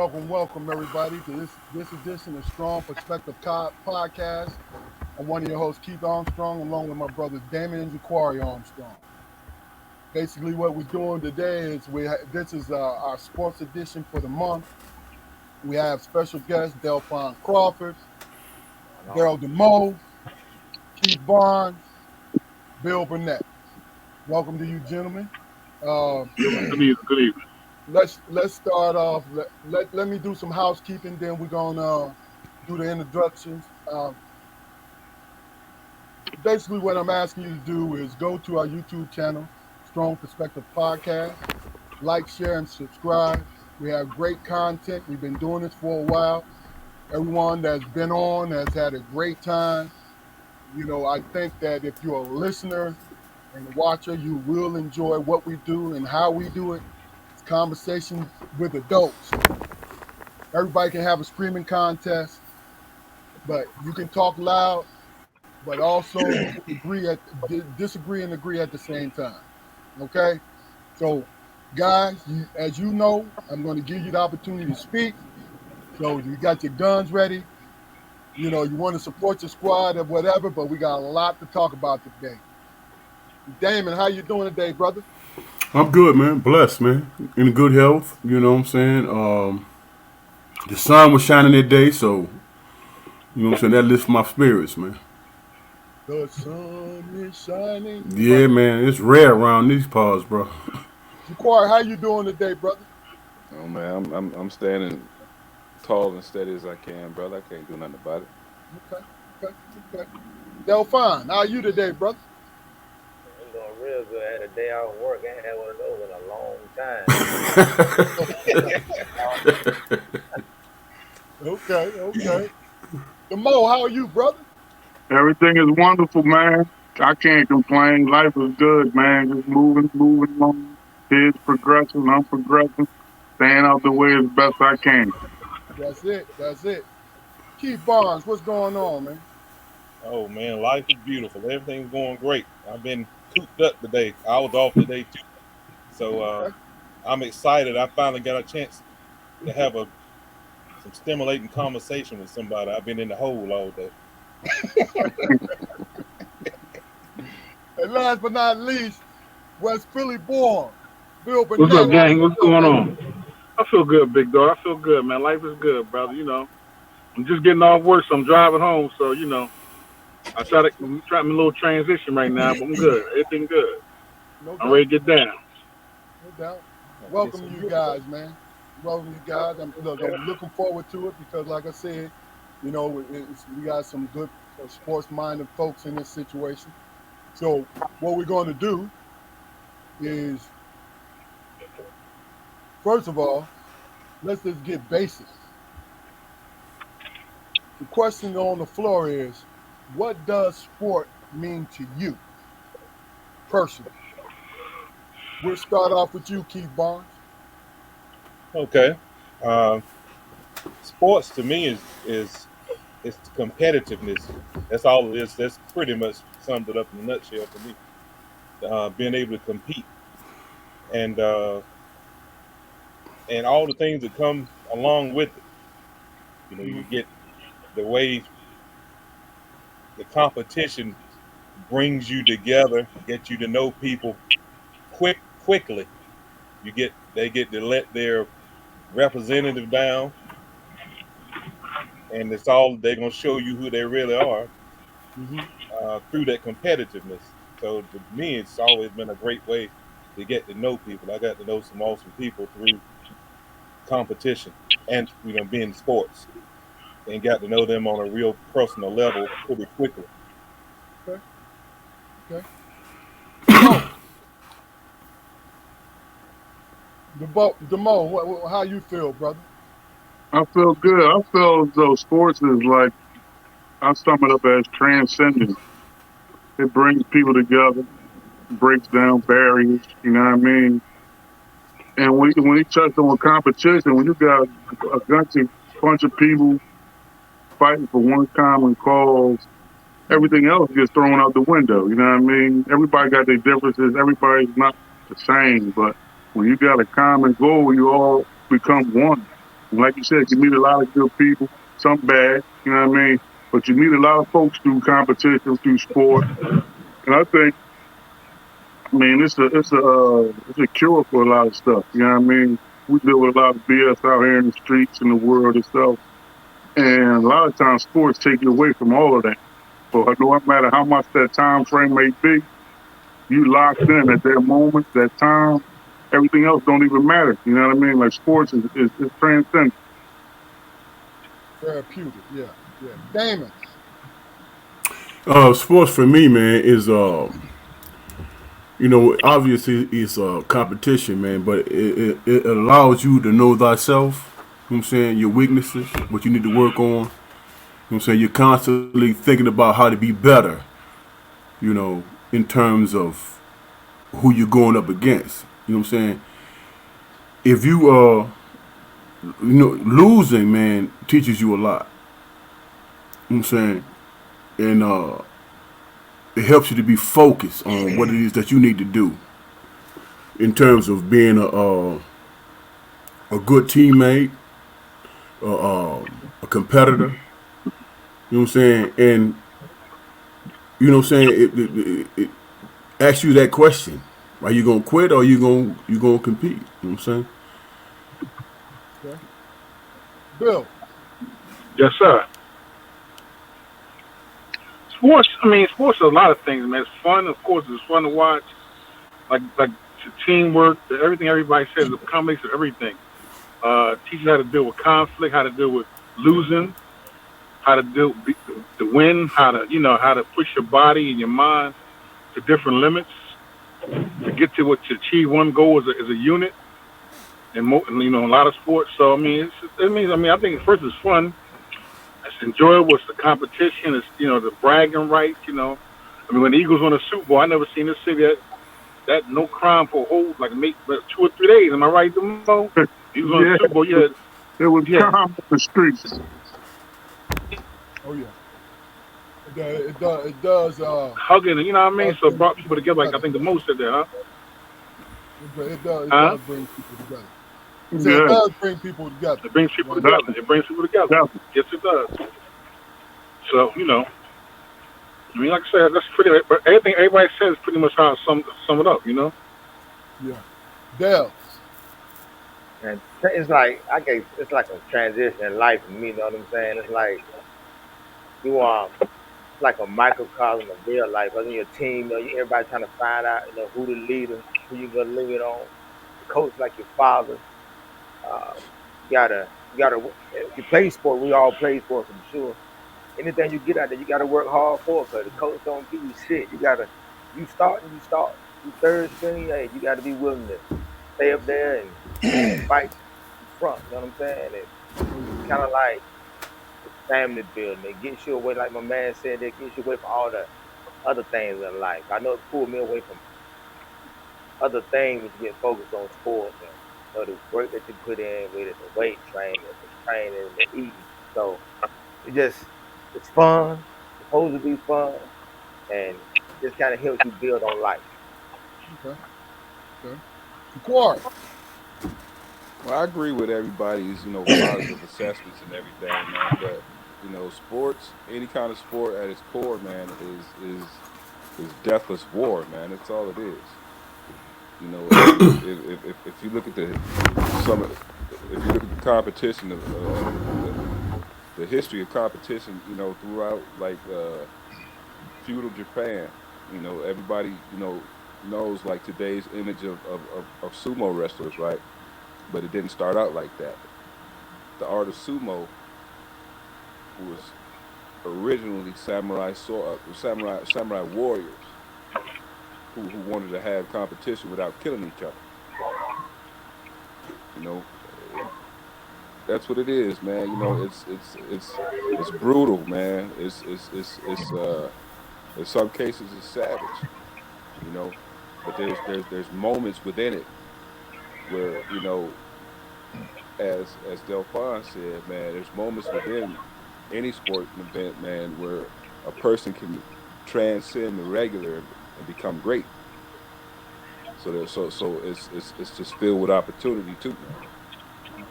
welcome everybody to this edition of Strong Perspective Podcast. I'm one of your hosts, Keith Armstrong, along with my brothers Damon and Jaquari Armstrong. Basically, what we're doing today is this is our sports edition for the month. We have special guests Delfawn Crawford, Darrell Demoe, Keith Barnes, Bill Burnett. Welcome to you, gentlemen. Good evening. Let's start off. Let me do some housekeeping. Then we're gonna do the introductions. Basically, what I'm asking you to do is go to our YouTube channel, Strong Perspective Podcast. Like, share, and subscribe. We have great content. We've been doing this for a while. Everyone that's been on has had a great time. I think that if you're a listener and a watcher, you will enjoy what we do and how we do it. It's conversation with adults. Everybody can have a screaming contest, but you can talk loud, but also disagree and agree at the same time. Okay? So, guys, as you know, I'm going to give you the opportunity to speak. So you got your guns ready. You want to support your squad or whatever, but we got a lot to talk about today. Damon, how you doing today, brother? I'm good, man. Blessed, man. In good health. You know what I'm saying? The sun was shining that day, so you know what I'm saying. That lifts my spirits, man. The sun is shining. Yeah, man. It's rare around these parts, bro. Jaquari, how you doing today, brother? Oh man, I'm standing tall and steady as I can, brother. I can't do nothing about it. Okay. Delphon, how are you today, brother? I'm doing real good. I had a day out of work. I ain't had one of those in a long time. Okay. Demo, how are you, brother? Everything is wonderful, man. I can't complain. Life is good, man. Just moving along. Kids progressing, I'm progressing. Staying out the way as best I can. That's it. Keith Barnes, what's going on, man? Oh man, life is beautiful. Everything's going great. I've been cooped up today. I was off today too, so I'm excited. I finally got a chance to have some stimulating conversation with somebody. I've been in the hole all day. And last but not least, West Philly born, Bill Burnett. What's up, gang? What's going on? I feel good, big dog. I feel good, man. Life is good, brother. I'm just getting off work, so I'm driving home. So, I'm trying a little transition right now, but I'm good. Everything good. No I'm ready to get down. No doubt. Welcome you guys, man. Welcome you guys. I'm looking forward to it because, like I said, we got some good sports-minded folks in this situation. So what we're going to do is, first of all, let's just get basics. The question on the floor is, what does sport mean to you personally? We'll start off with you, Keith Barnes. Okay. Sports to me is competitiveness. That's all it is. That's pretty much summed it up in a nutshell for me. Being able to compete and all the things that come along with it. You get the way the competition brings you together, get you to know people quickly. They get to let their representative down, and they're gonna show you who they really are through that competitiveness. So to me, it's always been a great way to get to know people. I got to know some awesome people through competition and being sports, and got to know them on a real personal level pretty quickly. Okay. Demo, how you feel, brother? I feel good. I feel as though sports is like, I sum it up as transcendent. It brings people together, breaks down barriers, you know what I mean? And when you touch on competition, when you got a bunch of people fighting for one common cause, everything else gets thrown out the window, you know what I mean? Everybody got their differences. Everybody's not the same, but when you got a common goal, you all become one. And like you said, you meet a lot of good people, some bad, you know what I mean? But you meet a lot of folks through competition, through sport. And I think, I mean, it's a cure for a lot of stuff. You know what I mean? We deal with a lot of BS out here in the streets and the world itself. And a lot of times sports take you away from all of that. But no matter how much that time frame may be, you locked in at that moment, that time. Everything else don't even matter. You know what I mean? Like sports is transcendent. Therapeutic. Yeah. Yeah. Damon. Sports for me, man, is obviously it's a competition, man, but it allows you to know thyself. You know what I'm saying? Your weaknesses, what you need to work on. You know what I'm saying? You're constantly thinking about how to be better, in terms of who you're going up against. You know what I'm saying? If losing, man, teaches you a lot. You know what I'm saying? And it helps you to be focused on what it is that you need to do in terms of being a good teammate, a competitor. You know what I'm saying? And you know what I'm saying? It asks you that question: are you gonna quit or are you gonna compete? You know what I'm saying? Okay. Bill. Yes, sir. Sports. I mean, sports are a lot of things, man. It's fun, of course. It's fun to watch. Like the teamwork, everything everybody says, a combination of everything. Teaches how to deal with conflict, how to deal with losing, how to deal to win, how to push your body and your mind to different limits to get to achieve one goal as a unit. And a lot of sports. So I mean, I think first it's fun. It's enjoyable. It's the competition. It's the bragging rights. I mean, when the Eagles won the Super Bowl, I never seen this city that no crime for a whole like 2 or 3 days. Am I right, Demoe? He was on the Super Bowl. Yeah, it was calm on the streets. Oh yeah. It does. Hugging, you know what I mean? So it brought people together. Like I think the most said that, huh? It does bring people together. So it does bring people together. It brings people together. It brings people together. Yes, it does. So I mean, like I said, that's pretty. But everything everybody says is pretty much how I sum it up. Yeah. Dell. And it's like it's like a transition in life for me. You know what I'm saying? It's like you it's like a microcosm of real life. Other than your team, everybody trying to find out, who the leader, who you gonna lean it on. The coach like your father. Uh, if you play sport, we all play sport for sure. Anything you get out there, you gotta work hard for it, cause the coach don't give you shit. You start. You third string, hey, you gotta be willing to stay up there and fight front. You know what I'm saying? It's kind of like family building. It gets you away, like my man said, it gets you away from all the other things in life. I know it pulled me away from other things which get focused on sports and the work that you put in with it, the weight training, the eating. So it's fun. It's supposed to be fun, and just kind of helps you build on life. Okay. Clark. Well, I agree with everybody's, positive assessments and everything, man. But sports, any kind of sport at its core, man, is deathless war, man. That's all it is. If you look at if you look at the competition of the history of competition, throughout like feudal Japan, everybody, knows like today's image of sumo wrestlers, right? But it didn't start out like that. The art of sumo was originally samurai warriors who wanted to have competition without killing each other. You know, that's what it is, man. It's brutal, man. In some cases it's savage, you know. But there's moments within it where, as Delfawn said, man, there's moments within any sporting event, man, where a person can transcend the regular and become great. So it's just filled with opportunity too, man.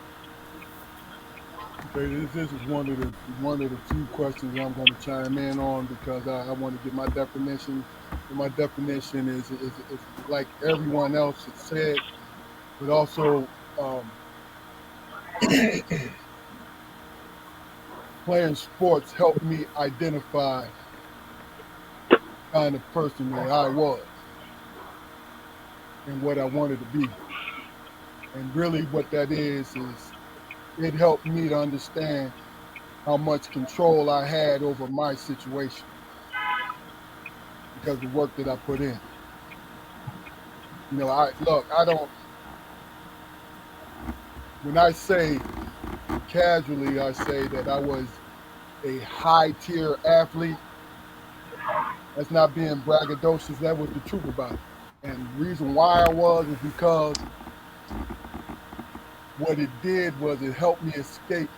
Okay, this is one of the few questions I'm going to chime in on because I want to get my definition. And my definition is like everyone else has said, but also um, playing sports helped me identify the kind of person that I was and what I wanted to be. And really, what that is it helped me to understand how much control I had over my situation because of the work that I put in. I look, I don't, when I say casually, I say that I was a high tier athlete. That's not being braggadocious. That was the truth about it. And the reason why I was is because what it did was it helped me escape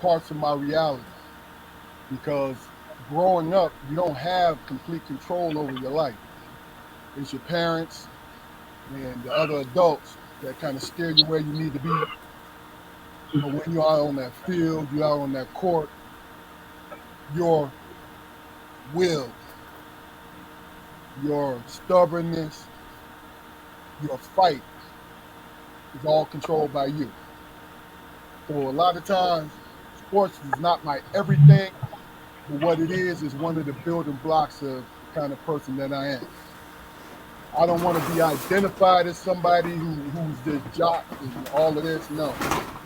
parts of my reality. Because growing up, you don't have complete control over your life. It's your parents and the other adults that kind of steer you where you need to be. But when you're out on that field, you're out on that court, your will, your stubbornness, your fight is all controlled by you. So a lot of times, sports is not my everything, but what it is one of the building blocks of the kind of person that I am. I don't want to be identified as somebody who's this jock and all of this. No.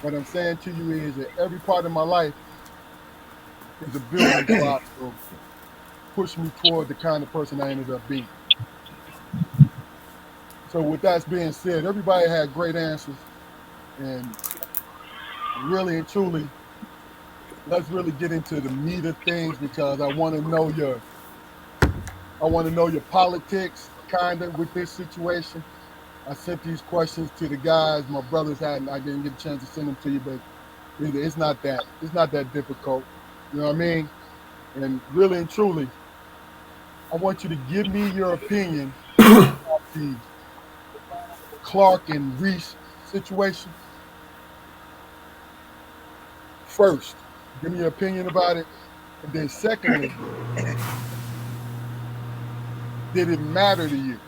What I'm saying to you is that every part of my life is a building block to push me toward the kind of person I ended up being. So with that being said, everybody had great answers, and really and truly, let's really get into the meat of things because I want to know your politics kind of with this situation. I sent these questions to the guys. My brothers hadn't. I didn't get a chance to send them to you, but it's not that difficult. You know what I mean? And really and truly, I want you to give me your opinion of the Clark and Reese situation first. Give me your opinion about it, and then secondly, did it matter to you?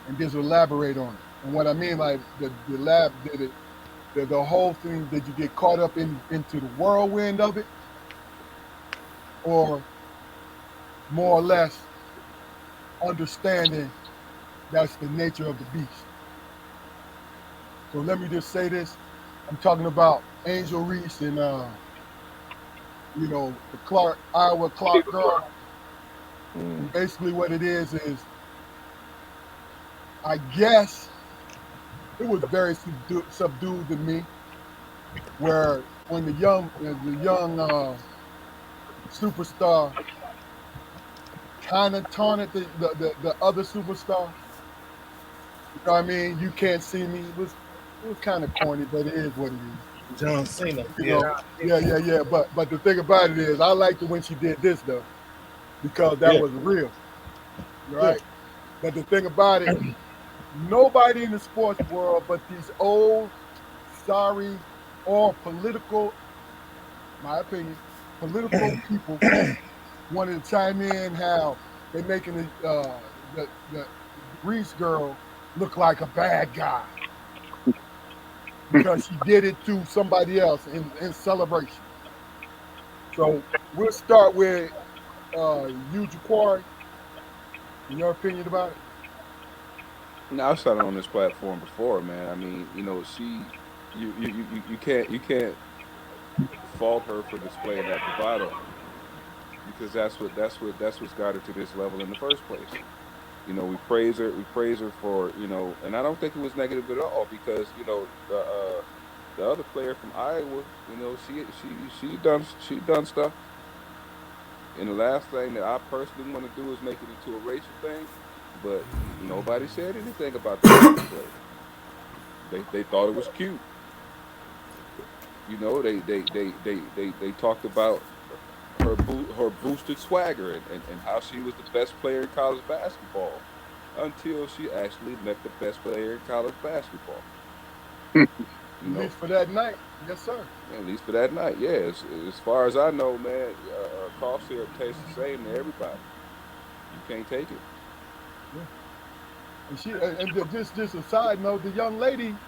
And just elaborate on it. And what I mean, like the lab did it, the whole thing. Did you get caught up into the whirlwind of it, or more or less understanding that's the nature of the beast? So let me just say this: I'm talking about Angel Reese and the Clark Iowa Clark girl. Mm. And basically, what it is I guess it was very subdued to me, where when the young superstar kind of taunted the other superstar. You know what I mean? You can't see me. It was kind of corny, but it is what it is. John Cena. You Yeah. know? Yeah, yeah, yeah. But the thing about it is, I liked it when she did this though, because that Yeah. was real, Yeah. right? But the thing about it, nobody in the sports world, but these old, sorry, or political, my opinion, political people wanted to chime in how they're making the Reese girl look like a bad guy because she did it to somebody else in celebration. So we'll start with you, Jaquari, in your opinion about it. Now I've said it on this platform before, man. I mean, you can't fault her for displaying that bravado because that's what's got her to this level in the first place. We praise her for and I don't think it was negative at all because the other player from Iowa, she done stuff. And the last thing that I personally want to do is make it into a racial thing, but nobody said anything about the Iowa player. They thought it was cute. They talked about her boosted swagger and how she was the best player in college basketball until she actually met the best player in college basketball. You At know, least for that night. Yes, sir. at least for that night. Yeah, as far as I know, man, cough syrup tastes the same to everybody. You can't take it. Yeah. And just a side note, the young lady,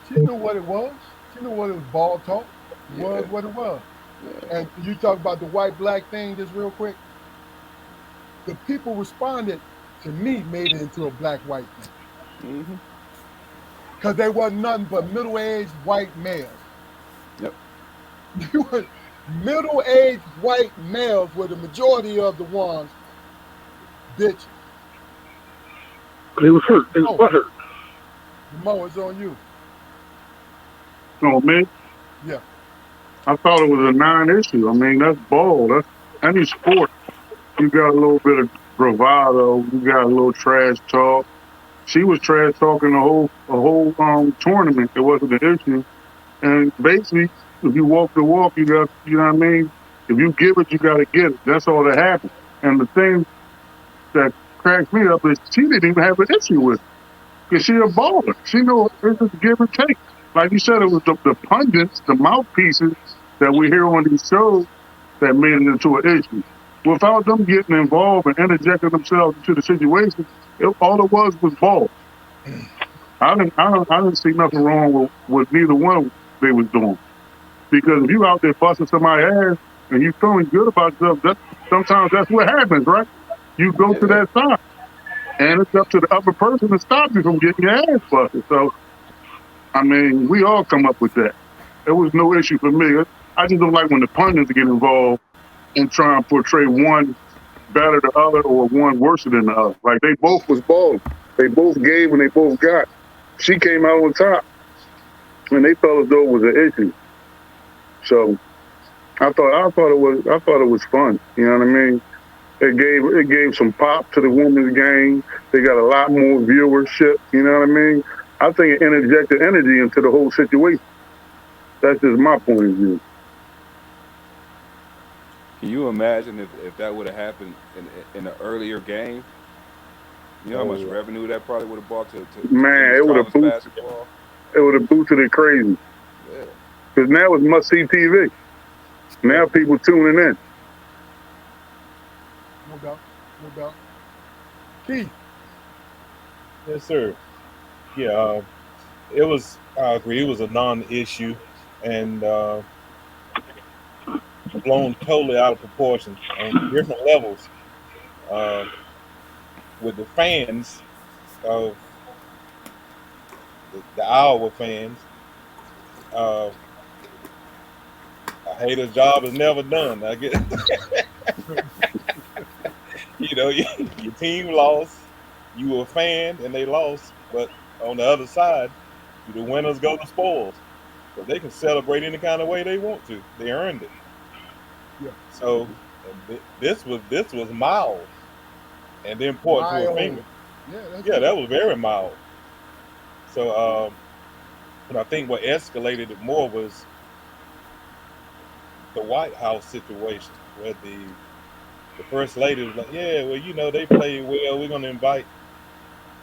she knew what it was. She knew what it was. Ball talk was Yeah, what it was. yeah. And you talk about the white black thing just real quick. The people responded to me made it into a black white thing Mm-hmm. because they wasn't nothing but middle aged white males. Yep. You were middle aged white males were the majority of the ones bitches. He was hurt. He was Oh, butt hurt. Mo, it's on you. No, man, Yeah. I thought it was a non-issue. I mean, that's ball. That's any sport. You got a little bit of bravado. You got a little trash talk. She was trash talking the whole tournament. It wasn't an issue. And basically, if you walk the walk, you got, you know what I mean? If you give it, you got to get it. That's all that happened. And the thing that cracks me up is she didn't even have an issue with it because she a baller. She know it's just give and take. Like you said, it was the pundits, the mouthpieces that we hear on these shows that made it into an issue. Without them getting involved and interjecting themselves into the situation, all it was ball. I didn't see nothing wrong with neither one they was doing. Because if you out there busting somebody's ass and you feeling good about yourself, sometimes that's what happens, right? You go to Yeah. that side, and it's up to the upper person to stop you from getting your ass busted. So, I mean, we all come up with that. It was no issue for me. I just don't like when the pundits get involved and try and portray one better than the other or one worse than the other. Like they both was balling. They both gave and they both got. She came out on top, and they felt as though it was an issue. So I thought it was fun. You know what I mean? It gave some pop to the women's game. They got a lot more viewership. You know what I mean? I think it interjected energy into the whole situation. That's just my point of view. Can you imagine if that would have happened in an earlier game? You know how Oh much yeah. revenue that probably would have brought to Man, women's college basketball? it would have boosted it crazy. Yeah. Because now it's must see TV. Yeah. Now people tuning in. No doubt. No doubt. Keith. Yes, sir. Yeah. It was. I agree. It was a non-issue, and blown totally out of proportion on different levels. Uh, with the fans of the Iowa fans, uh, a hater's job is never done. I get, your team lost, you were a fan, and they lost. But on the other side, the winners go to spoils. But they can celebrate any kind of way they want to. They earned it. Yeah. So this was mild, and then point to a Mild. finger. Yeah, that's Yeah, good. that was very mild. So, but I think what escalated it more was the White House situation, where the first lady was like, "Yeah, well, they played well. We're gonna invite.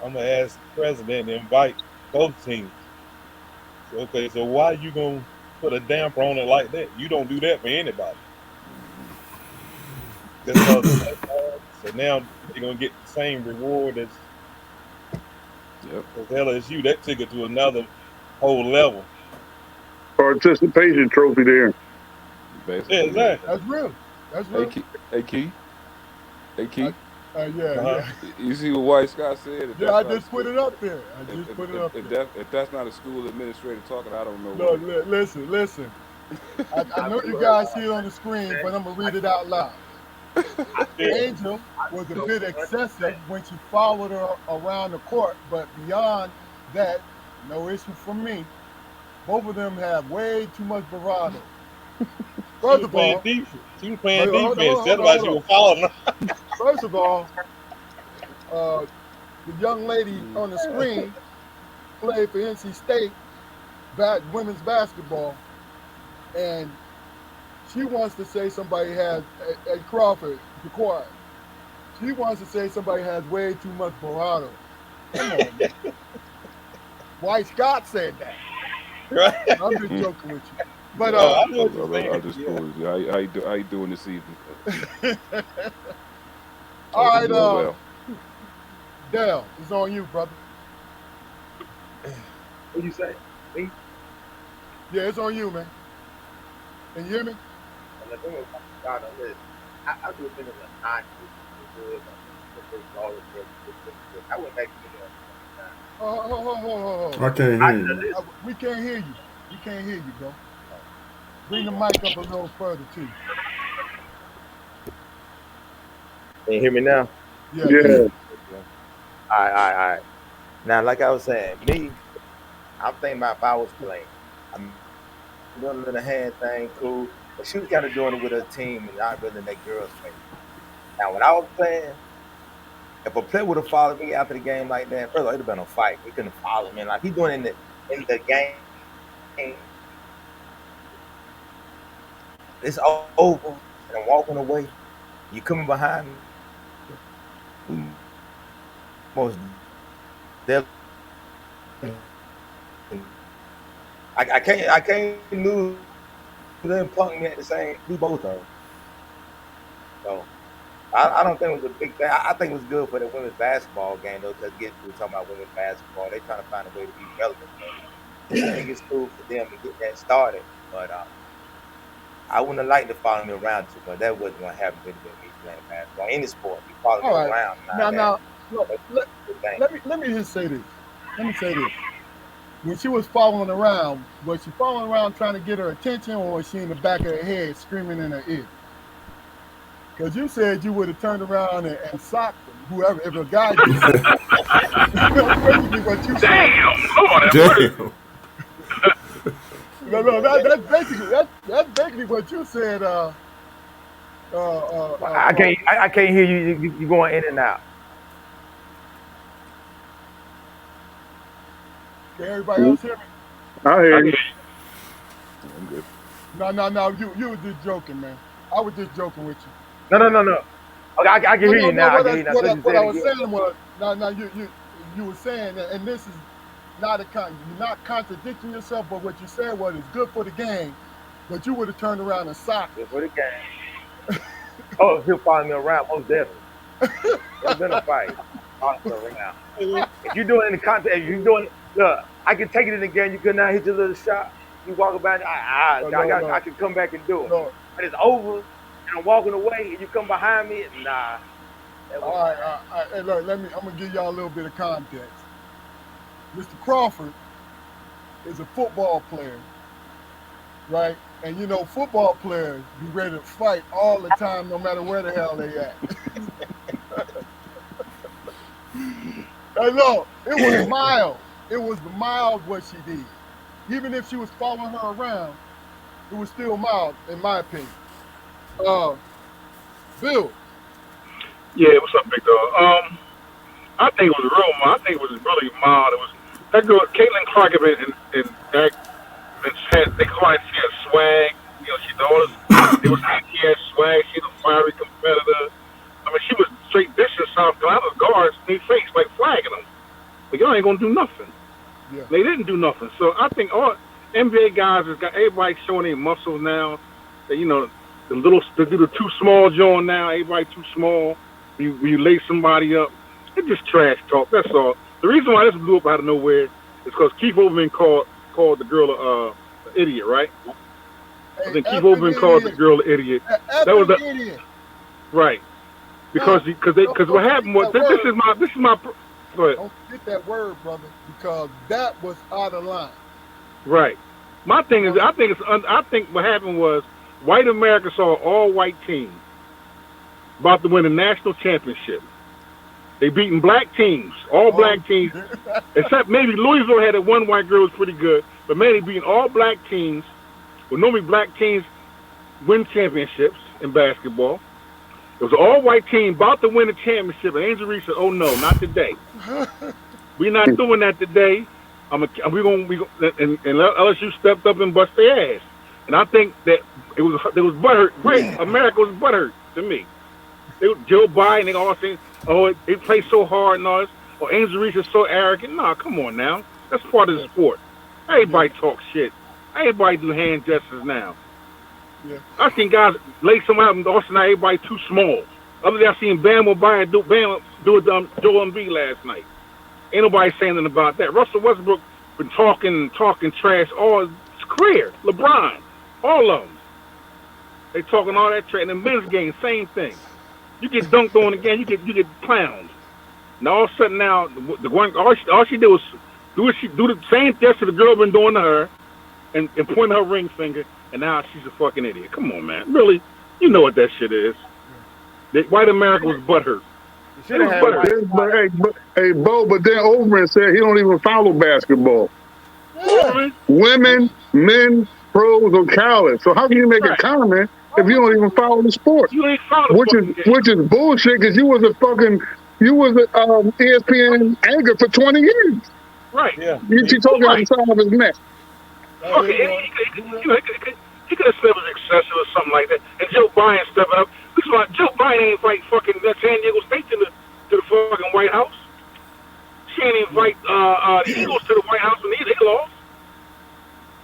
I'm gonna ask the president to invite both teams." So, okay, so why you gonna put a damper on it like that? You don't do that for anybody. Just so now they're gonna get the same reward Yep. as LSU. That took it to another whole level. Participation trophy there. Yeah, Basically, yeah. exactly. That's real. That's Hey, real. Hey, Key. Hey, I, Key. yeah, Uh-huh. yeah. You see what White Scott said? If Yeah, that's I not a just put school, it up there. I just put it up there. if that's not a school administrator talking, I don't know No, what is. listen. I know you guys see it on the screen, but I'm gonna read it out loud. Yeah. Angel was a bit excessive when she followed her around the court, but beyond that, no issue for me. Both of them have way too much bravado. She First was of playing all, defense. She was playing hold on, defense. hold That's on, why hold she on. was following her. First of all, the young lady on the screen played for NC State women's basketball, and she wants to say somebody has at Crawford, be quiet. She wants to say somebody has way too much bravado. Come on, man. White Scott said that. Right? I'm just joking with you. But I know what you're I saying. just Yeah. told you. How you doing this evening? all Hope you're right, doing well. Dale, it's on you, brother. What you say? Me? Yeah, it's on you, man. Can you hear me? And the thing is, God, on this, I do think it's a non good. I went back to Oh. I can't I hear you. We can't hear you. We can't hear you, bro. Bring the mic up a little further, too. Can you hear me now? Yeah. Yeah. All right. Now, like I was saying, me, I'm thinking about if I was playing. I'm doing a little hand thing, cool. But she was kind of doing it with her team and not really in that girl's face. Now, when I was playing, if a player would have followed me after the game like that, first of all, it'd have been a fight. He couldn't follow me. Like he doing in the game, it's over, and I'm walking away. You coming behind me, most definitely. I can't lose them punk me at the same. We both are. So I don't think it was a big thing. I think it was good for the women's basketball game though, because we're talking about women's basketball. They're trying to find a way to be relevant. So I think it's cool for them to get that started. But I wouldn't have liked to follow me around too much. That wasn't gonna happen with me playing basketball. Any sport, you follow me All right. around. Now, look, let me just say this. When she was following around, was she following around trying to get her attention, or was she in the back of her head screaming in her ear? Because you said you would have turned around and socked him, whoever, if a guy did. That's basically what you said. Damn, Lord, No, that's basically what you said. I can't hear you. You going in and out. Can everybody else hear me? I hear you. I'm good. No. You were just joking, man. I was just joking with you. No. Okay, I can hear you now. I can hear you now. What I was saying was, you were saying, and this is not you're not contradicting yourself, but what you said was it's good for the game, but you would have turned around and socked Good for the game. Oh, he'll follow me around, most definitely. There's been a fight. Follow me around. If you're doing it in the context, if you're doing it, look, I can take it in the game. You could now hit your little shot. You walk about, I can come back and do it. No. But it's over, and I'm walking away, and you come behind me, nah. All right. Hey, look, I'm gonna give y'all a little bit of context. Mr. Crawford is a football player, right? And you know, football players be ready to fight all the time, no matter where the hell they at. Hey, look, it was mild. It was mild what she did. Even if she was following her around, it was still mild, in my opinion. Bill. Yeah, what's up, big dog? I think it was real mild. I think it was really mild. It was that girl, Caitlin Clark, and Derek. They call it she had swag. You know, she's always. It was she had swag. She's a fiery competitor. I mean, she was straight dishing South Carolina guards in their face, like flagging them. But y'all ain't gonna do nothing. Yeah. They didn't do nothing. So I think all NBA guys has got everybody showing their muscles now. That, you know, they do the too small joint now. Everybody too small. When you lay somebody up, it's just trash talk. That's all. The reason why this blew up out of nowhere is because Keith Overman called the girl an idiot, right? I think Keith Overman called the girl an idiot. That was the idiot. Right. Because what happened was this is my. Go ahead. Don't forget that word, brother, because that was out of line. Right. My thing is, I think what happened was white America saw an all-white team about to win a national championship. They beating black teams, all black teams, except maybe Louisville had that one white girl was pretty good, but man, they beating all black teams. Well, normally black teams win championships in basketball. It was an all-white team about to win a championship, and Angel Reese said, "Oh no, not today. We're not doing that today. We LSU stepped up and bust their ass." And I think that it was butthurt. Great, America was butthurt to me. Joe Biden, they all saying, "Oh, they play so hard and all this." Oh, Angel Reese is so arrogant. Nah, come on now. That's part of the sport. Everybody talk shit. Everybody do hand gestures now. Yeah. I seen guys lay some out in Austin. Now everybody too small. Other than I seen Bam O'Brien do it Joel Embiid last night. Ain't nobody saying anything about that. Russell Westbrook been talking trash all his career. LeBron, all of them. They talking all that trash. In the men's game, same thing. You get dunked on again, you get clowned. Now all of a sudden now the one all she did was do the same gesture the girl been doing to her, and point her ring finger, and now she's a fucking idiot. Come on, man, really? You know what that shit is? That white America was butthurt. Hey, Bo, but then Overman said he don't even follow basketball. Yeah. Women, men, pros, or college. So how can you make a comment if you don't even follow the sport? You ain't follow which is bullshit because you was a ESPN anchor for 20 years. Right. Yeah. She talking out the side of his neck. Okay, he could have said it was excessive or something like that. And Joe Biden stepping up. Joe Biden ain't invite fucking San Diego State to the fucking White House. She ain't invite the Eagles to the White House when they lost.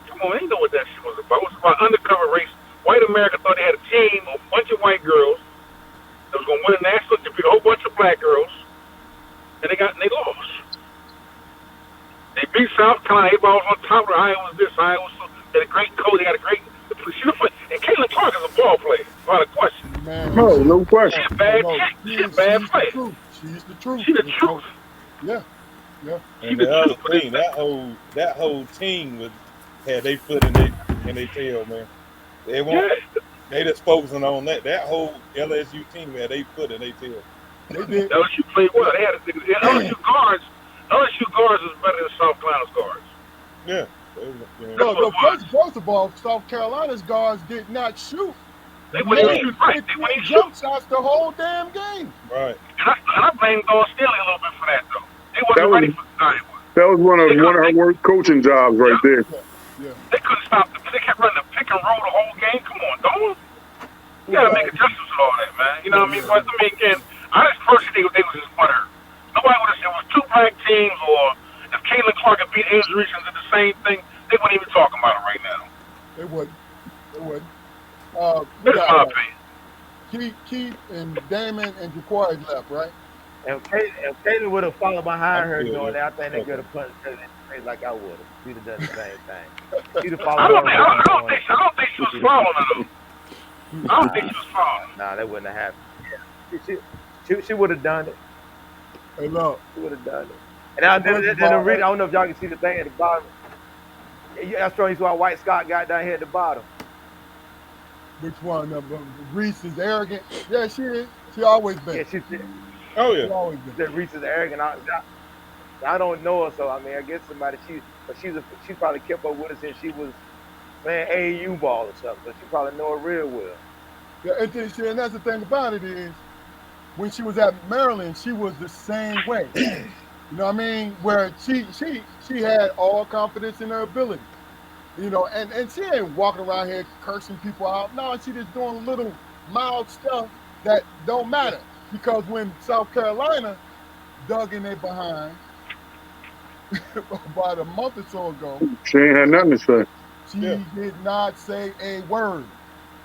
Come on, they know what that shit was about. It was about undercover race. White America thought they had a team of a bunch of white girls that was going to win a national championship, a whole bunch of black girls, and they lost. They beat South Carolina. Everybody was on top of the Iowa was this, Iowa was so. They had a great coach. They had a great. And Catlin Clark is a ball player. Without a question. Man, no question. She's a bad chick. She's a bad player. She's the truth. She's the truth. Yeah. And the other thing, that whole team had their foot in their tail, man. They just focusing on that. That whole LSU team had their foot in their tail. They did. LSU played well. They had LSU guards. LSU guards is better than South Carolina's guards. Yeah. No, first of all, South Carolina's guards did not shoot. They wouldn't even shoot right. They wouldn't even jump shots the whole damn game. Right. And I blame Dawn Staley a little bit for that, though. They wasn't ready for Iowa. That was one of her worst coaching jobs right there. Yeah. They couldn't stop them. They kept running the pick and roll the whole game. Come on, Dawn. You got to make adjustments with all that, man. You know what I mean? But, again, I just personally think they was just butthurt. Nobody would have said it was two black teams, or if Catlin Clark and beat Angel Reese and did the same thing, they wouldn't even talk about it right now. They wouldn't. That's my opinion. Keith and Damon and Jaquari left, right? If Catlin would have followed behind her doing that, I think they could have punched her in the face like I would have. She'd have done the same thing. She'd have followed I don't think she was following her, though. I don't think she was following. Nah, that wouldn't have happened. She would have done it. Hey, look. She would have done it. And I don't know if y'all can see the thing at the bottom. That's showing you why White Scott got down here at the bottom. Which one of them? Reese is arrogant. Yeah, she is. She always been. Yeah, she's. Oh yeah. She always been. That Reese is arrogant. I don't know her, so I mean, I guess somebody she probably kept up with us since she was playing AAU ball or something. So she probably know her real well. Yeah, and that's the thing about it is, when she was at Maryland, she was the same way. You know what I mean? Where she had all confidence in her ability. You know, and she ain't walking around here cursing people out. No, she just doing little mild stuff that don't matter. Because when South Carolina dug in their behind about a month or so ago, she ain't had nothing to say. She did not say a word.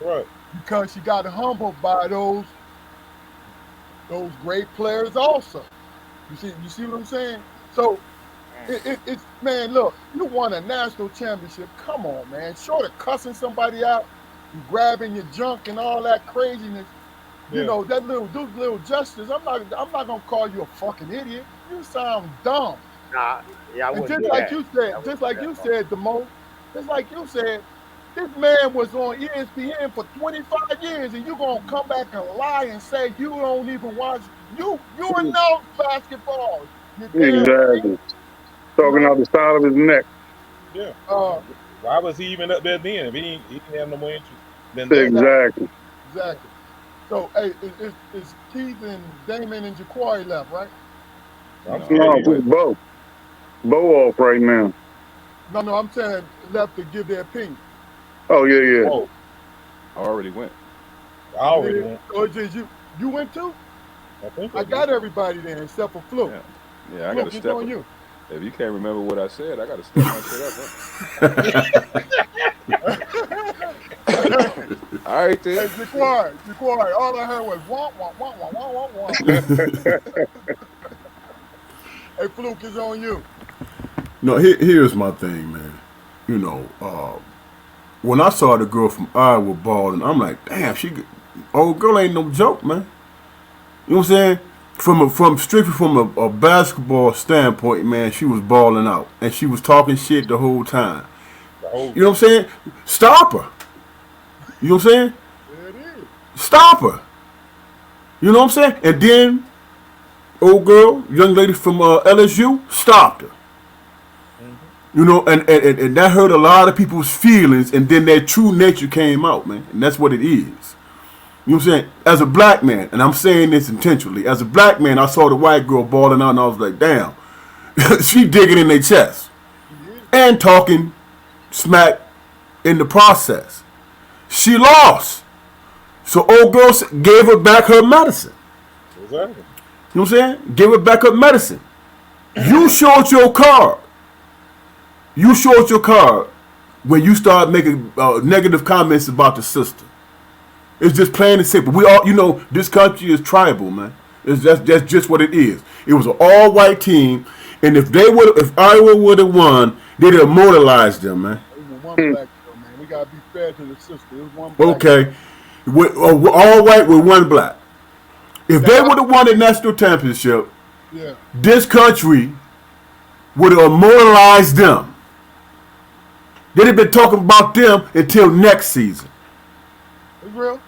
Right. Because she got humbled by those great players also. You see what I'm saying? So it's man, look, you won a national championship. Come on, man. Short of cussing somebody out and grabbing your junk and all that craziness, you know, those little gestures. I'm not gonna call you a fucking idiot. You sound dumb. Nah, yeah, I wouldn't. And just like you said, Demoe, just like you said, this man was on ESPN for 25 years, and you're gonna come back and lie and say you don't even watch. You know basketball. Exactly. Talking out the side of his neck. Yeah. Why was he even up there then? If he didn't have no more interest. Then Exactly. So, hey, is Keith and Damon and Jaquari left, right? No, it's Bo. Bo off right now. No, I'm saying left to give their opinion. Oh, yeah. Oh, I already went. Or did you went too? I think I got everybody there except for Fluke. Yeah, I got to step on up. you. If you can't remember what I said, I got to step my shit up. Huh? All right, Hey, then. be quiet, be quiet. All I heard was wah, wah, wah, wah, wah, wah, wah. Hey, Fluke, it's on you. No, here's my thing, man. You know, when I saw the girl from Iowa balling, I'm like, damn, old girl ain't no joke, man. You know what I'm saying? Strictly from a basketball standpoint, man, she was balling out and she was talking shit the whole time. The whole You know what I'm saying? Stop her. You know what I'm saying? There it is. Stop her. You know what I'm saying? And then, old girl, young lady from LSU, stopped her. You know, and that hurt a lot of people's feelings, and then their true nature came out, man. And that's what it is. You know what I'm saying? As a black man, and I'm saying this intentionally, as a black man, I saw the white girl balling out, and I was like, damn. She digging in their chest. And talking smack in the process. She lost. So old girl gave her back her medicine. exactly. You know what I'm saying? Give her back her medicine. You showed your card. You showed your card when you start making negative comments about the sister. It's just plain and simple. We all, you know, this country is tribal, man. That's just what it is. It was an all-white team, and if Iowa would have won, they'd have immortalized them, man. It was one black girl, man. We gotta be fair to the sister. It was one black Okay, all white with one black. If they would have won the national championship, girl. Yeah. this country would have immortalized them. They'd have been talking about them until next season. It's real.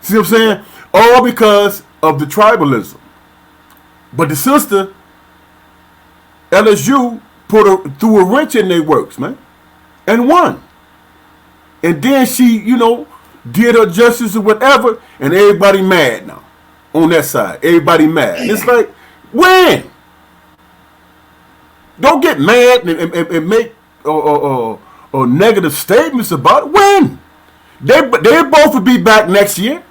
See what I'm saying? All because of the tribalism. But the sister, LSU, threw a wrench in their works, man, and won. And then she, you know, did her justice or whatever, and everybody mad now on that side. Everybody mad. And it's like, win. Don't get mad and make negative statements about it. Win. They both will be back next year.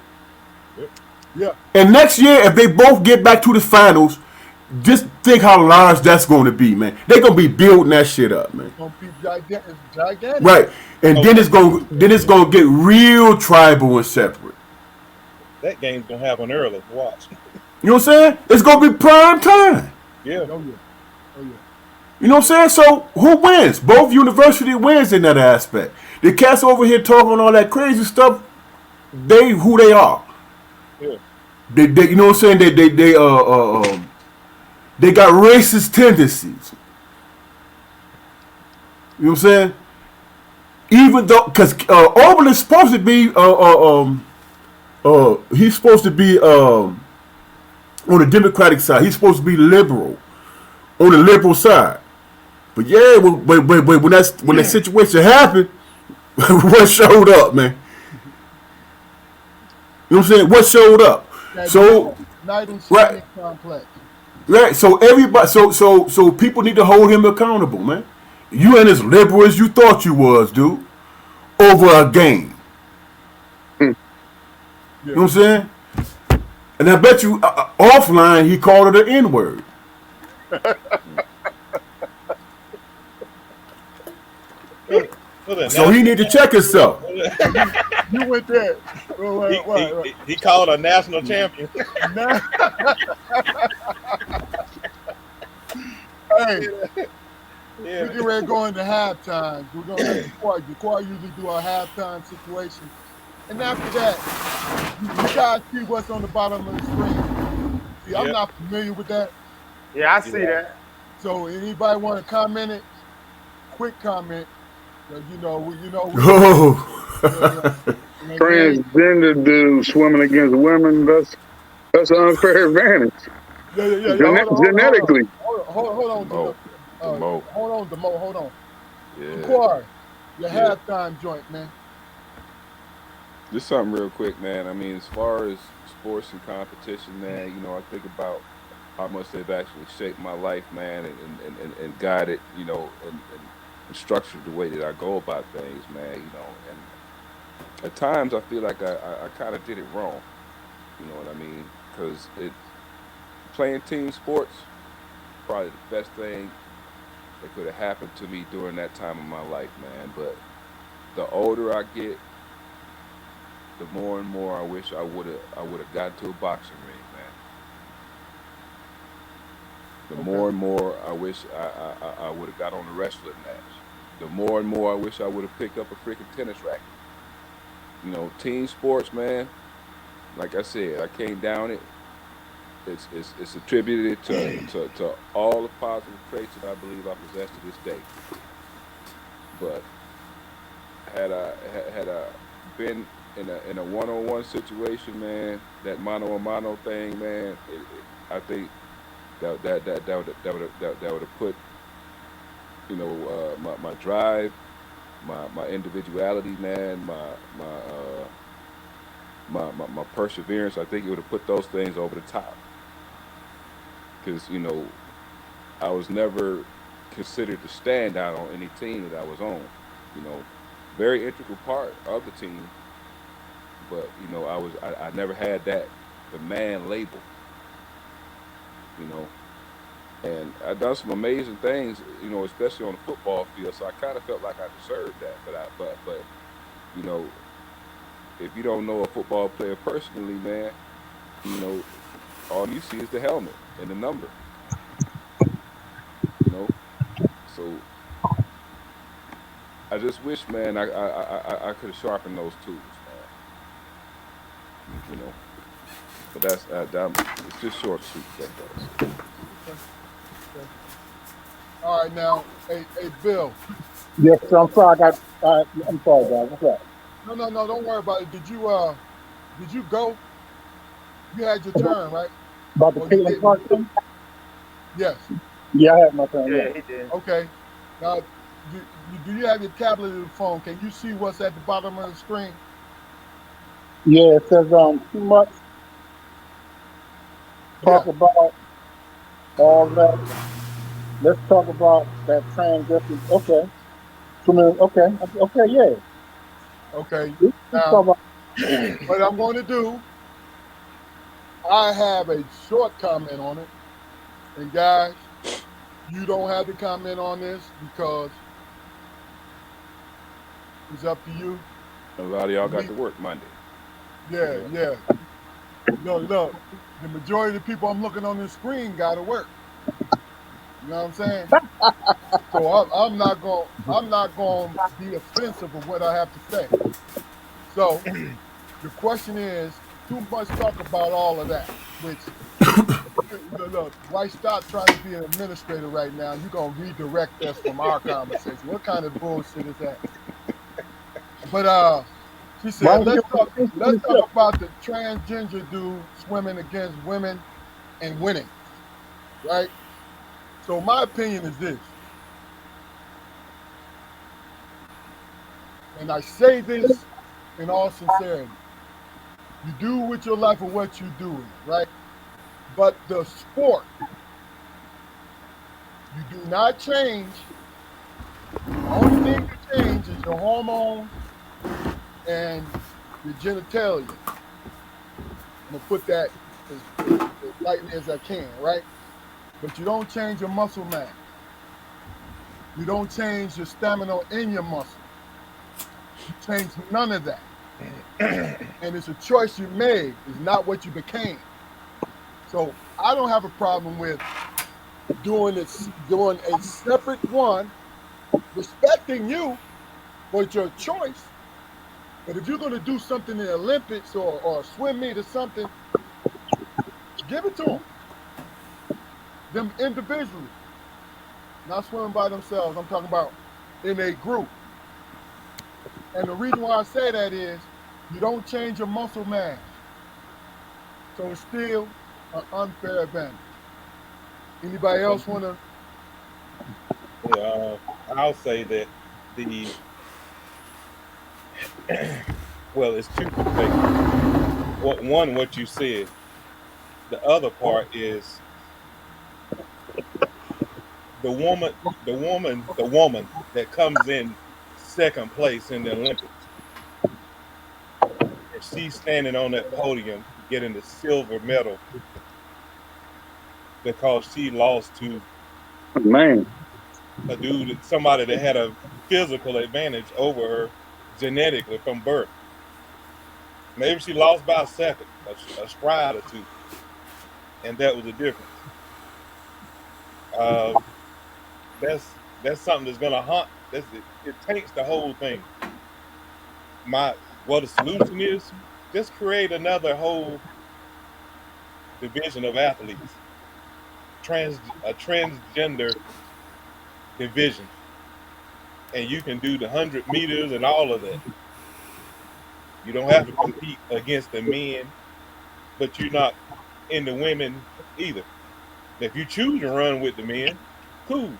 Yeah. And next year, if they both get back to the finals, just think how large that's going to be, man. They're going to be building that shit up, man. It's gonna be gigantic. Right. And then it's going to get real tribal and separate. That game's gonna happen early. Watch. You know what I'm saying? It's going to be prime time. Yeah. Oh yeah. Oh yeah. You know what I'm saying? So who wins? Both university wins in that aspect. The cats over here talking all that crazy stuff, who they are. Yeah. They you know what I'm saying? They got racist tendencies. You know what I'm saying? Even though, because Auburn is supposed to be, he's supposed to be on the Democratic side. He's supposed to be liberal, on the liberal side. But yeah, when that situation happened, what showed up, man? You know what I'm saying? What showed up? That So Knight and right. Shining complex. Right, so everybody, so people need to hold him accountable, man. You ain't as liberal as you thought you was, dude. Over a game. You know what I'm saying? And I bet you offline he called it an N-word. So he need to check himself. You went there. Right. He called a national champion. Hey, Yeah. we get ready to go into halftime. We're gonna let the choir usually do our halftime situation, and after that, you guys see what's on the bottom of the screen. See, I'm Yep. not familiar with that. Yeah, I see that. So, anybody want to comment it? Quick comment. 'Cause we Oh. Transgender dude swimming against women. That's an unfair advantage. Yeah. Genetically. Hold on, Demoe. Demoe. hold on, Demoe. Hold on. Yeah. Choir, your Yeah. halftime joint, man. Just something real quick, man. I mean, as far as sports and competition, man, you know, I think about how much they've actually shaped my life, man, and guided, you know, and structured the way that I go about things, man, you know. And at times I feel like I kind of did it wrong, you know what I mean? Because playing team sports, probably the best thing that could have happened to me during that time of my life, man. But the older I get, the more and more I wish I would have gotten to a boxing ring, man. The Okay. more and more I wish I would have got on a wrestling match. The more and more I wish I would have picked up a freaking tennis racket. Team sports, man. Like I said, I came down it. It's attributed to all the positive traits that I believe I possess to this day. But had I been in a one-on-one situation, man, that mano a mano thing, man, I think that would have put my drive, my individuality, man, my perseverance. I think it would have put those things over the top because I was never considered to stand out on any team that I was on. You know, very integral part of the team, but I never had the man label. You know, and I done some amazing things. Especially on the football field. So I kind of felt like I deserved that. But you know, if you don't know a football player personally, man, you know, all you see is the helmet and the number. You know, so I just wish, man, I could have sharpened those tools, man. You know, but it's just short and sweet. That's what I say. Okay. Okay. All right, now, hey, Bill. Yes, sir. I'm sorry. I'm sorry, guys. What's up? No, no, no, don't worry about it. Did you go? You had your turn, right? About the Or you Caitlin didn't? Clark thing? Yes. Yeah, I have my turn. Yeah. Yeah, he did. Okay. Now, do you have your tablet or the phone? Can you see what's at the bottom of the screen? Yeah, it says too much talk Yeah. about all that. Let's talk about that transition. Okay. Okay. Okay. Yeah. Okay. Let's talk Now, about. what I'm going to do, I have a short comment on it. And guys, you don't have to comment on this because it's up to you. A lot of y'all got Me, to work Monday. yeah, Yeah. yeah. Look, the majority of the people I'm looking on this screen got to work. You know what I'm saying? So I'm not going to be offensive of what I have to say. So the question is, too much talk about all of that. Which look, why stop trying to be an administrator right now? You're gonna redirect us from our conversation. What kind of bullshit is that? But she Why said, don't you let's finish talk up? about the transgender dude swimming against women and winning, right? So my opinion is this, and I say this in all sincerity: you do with your life or what you do, right? But the sport, you do not change. The only thing you change is your hormones and your genitalia. I'm gonna put that as lightly as I can, right? But you don't change your muscle mass. You don't change your stamina in your muscle. You change none of that. And it's a choice you made, it's not what you became. So I don't have a problem with doing a separate one, respecting you for your choice. But if you're gonna do something in the Olympics or a swim meet or something, give it to them individually, not swimming by themselves. I'm talking about in a group. And the reason why I say that is you don't change your muscle mass. So it's still an unfair advantage. Anybody else want to? Yeah, I'll say that the well, it's two perspectives. One, what you said. The other part is the woman that comes in second place in the Olympics, and she's standing on that podium getting the silver medal because she lost to Man, a dude, somebody that had a physical advantage over her genetically from birth. Maybe she lost by a second, a stride or two, and that was the difference. Uh, that's something that's gonna haunt. It taints the whole thing. My the solution is just create another whole division of athletes, a transgender division, and you can do the 100 meters and all of that. You don't have to compete against the men, but you're not in the women either. If you choose to run with the men, cool.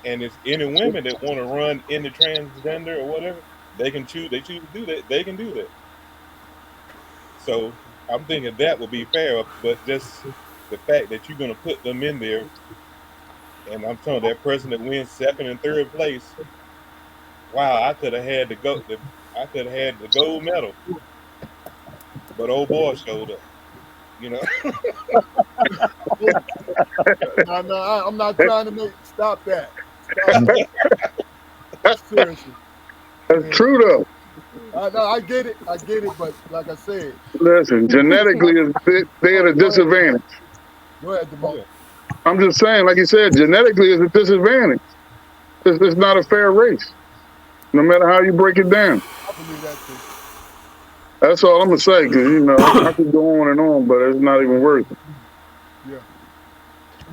And if any women that want to run in the transgender or whatever, they can choose. They choose to do that. They can do that. So I'm thinking that would be fair, but just the fact that you're going to put them in there, and I'm telling that person that wins second and third place, wow, I could have had I could have had the gold medal, but old boy showed up. You know. No, I'm not trying to stop that. Stop that. Seriously. That's true though. I get it, but like I said, Listen, genetically, they're at a disadvantage. go ahead, Demoe. I'm just saying, like you said, genetically is a disadvantage. It's not a fair race, no matter how you break it down. I believe that too. That's all I'm gonna say, because I could go on and on, but it's not even worth it. Yeah.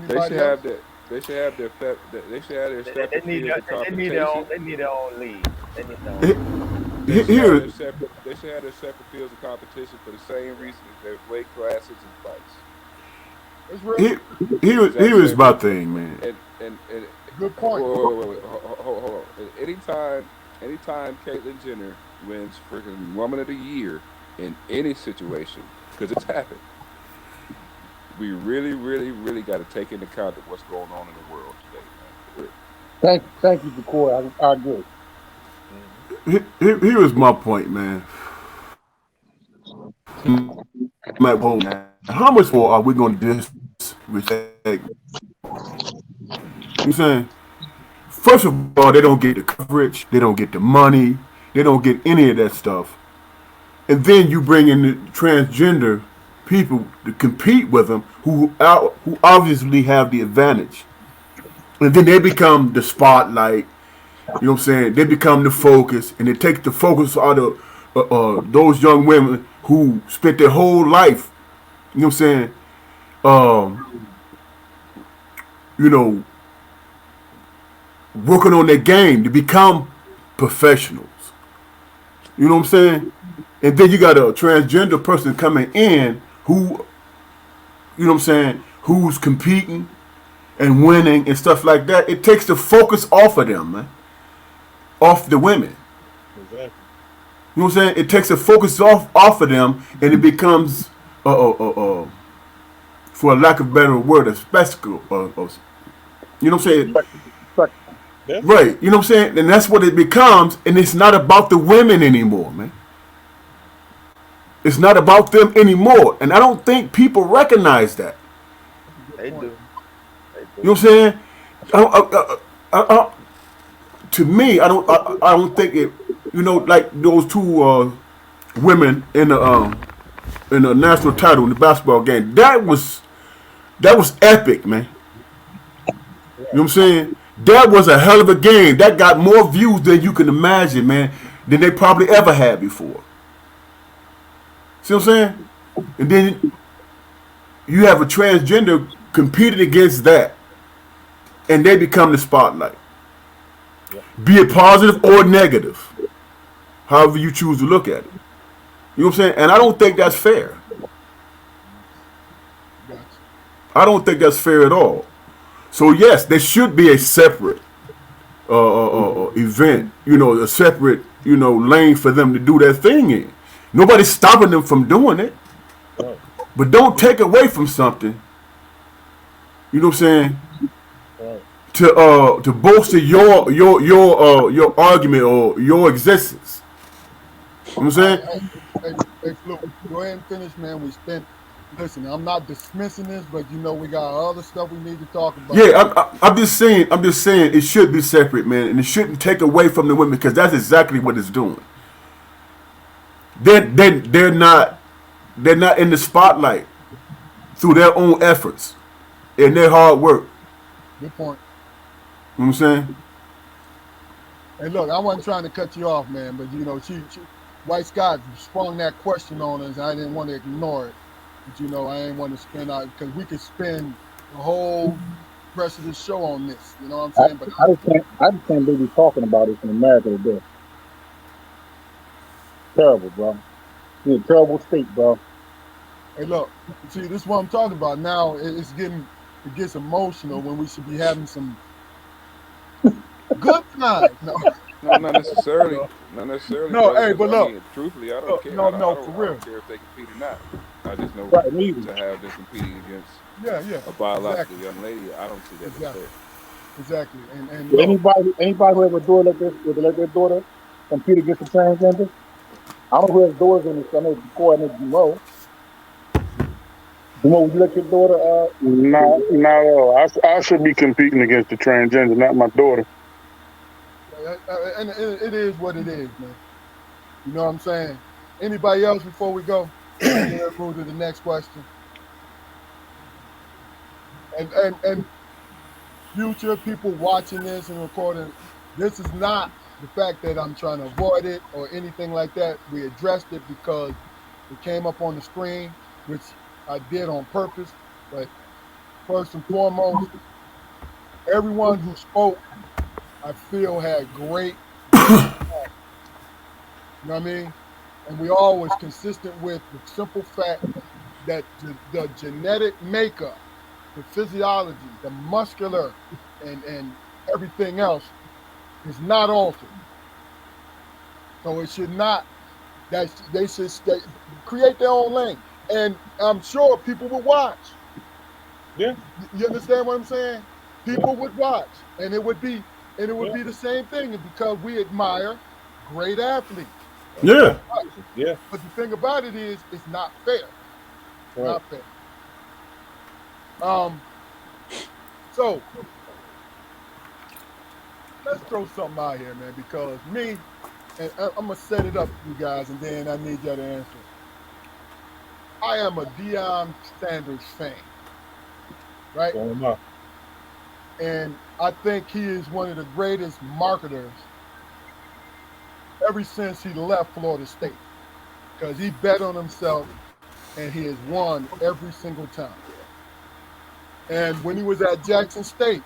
They Anybody should else? have that. They should have their. They should have their They separate need fields of they need their own. competition. They need their own league. They need their own. They should have Here, their separate. They should have their separate fields of competition for the same reason as their weight classes and fights. It's real. here is my thing, man. And Good point. wait, hold on. And anytime Caitlyn Jenner wins freaking Woman of the Year in any situation, because it's happened, we really, really, really got to take into account of what's going on in the world today, man. Thank you for Corey. I agree. Here is my point, man. How much more are we going to disrespect? You saying? First of all, they don't get the coverage, they don't get the money, they don't get any of that stuff. And then you bring in the transgender people to compete with them who obviously have the advantage. And then they become the spotlight, you know what I'm saying? They become the focus, and they take the focus out of those young women who spent their whole life, you know what I'm saying, you know, working on their game to become professionals. You know what I'm saying? And then you got a transgender person coming in who, you know what I'm saying, who's competing and winning and stuff like that. It takes the focus off of them, man. Off the women. Exactly. You know what I'm saying? It takes the focus off of them, and it becomes, for a lack of a better word, a spectacle. You know what I'm saying? Right. You know what I'm saying? And that's what it becomes, and it's not about the women anymore, man. It's not about them anymore, and I don't think people recognize that. They do. You know what I'm saying? To me, I don't think it. You know, like those two women in the national title in the basketball game. That was epic, man. You know what I'm saying? That was a hell of a game. That got more views than you can imagine, man, than they probably ever had before. See what I'm saying? And then you have a transgender competing against that, and they become the spotlight. Be it positive or negative, however you choose to look at it. You know what I'm saying? And I don't think that's fair. I don't think that's fair at all. So yes, there should be a separate event, you know, a separate, you know, lane for them to do their thing in. Nobody's stopping them from doing it. But don't take away from something. You know what I'm saying? To bolster your argument or your existence. You know what I'm saying? Hey, Fluke, go ahead and finish, man. We spent listen, I'm not dismissing this, but we got other stuff we need to talk about. Yeah, I'm just saying. I'm just saying it should be separate, man, and it shouldn't take away from the women because that's exactly what it's doing. They're not in the spotlight through their own efforts and their hard work. Good point. You know what I'm saying? Hey, look, I wasn't trying to cut you off, man, but she White Scott sprung that question on us. I didn't want to ignore it, but I didn't want to spend out because we could spend the whole rest of the show on this. You know what I'm saying? But I just can't believe we're talking about this in America today. Terrible, bro. It's in a terrible state, bro. hey, look, see, this is what I'm talking about. Now it gets emotional when we should be having some good times. No, No, not necessarily. no, Not necessarily, no. brother. Hey, Because but I look, mean, truthfully, I don't look, care. no, no, for I real. don't care if they compete or not. I just know Right, me either. to have them competing against Yeah, yeah, a biological exactly, young lady, I don't see that as exactly, fair. exactly. And So look, anybody who ever daughter let their daughter compete against a transgender, I don't know who has daughters in this. I know Core and Demoe. Demoe, would you let your daughter? Not at all. I should be competing against the transgender, not my daughter. and it is what it is, man. You know what I'm saying? Anybody else before we go? Let's move to the next question. And future people watching this and recording, this is not the fact that I'm trying to avoid it or anything like that. We addressed it because it came up on the screen, which I did on purpose. But first and foremost, everyone who spoke, I feel had great. You know what I mean? And we all was consistent with the simple fact that the genetic makeup, the physiology, the muscular, and everything else is not altered. So it should not. That they should create their own lane, and I'm sure people would watch. Yeah, You understand what I'm saying? yeah, People would watch, and it would yeah, be the same thing because we admire great athletes. Yeah. yeah. But the thing about it is, it's not fair. It's Right. not fair. Um, so let's throw something out here, man, because me, and I'm gonna set it up for you guys, and then I need y'all to answer. I am a Deion Sanders fan, right? So am I. And I think he is one of the greatest marketers ever since he left Florida State, because he bet on himself and he has won every single time. And when he was at Jackson State,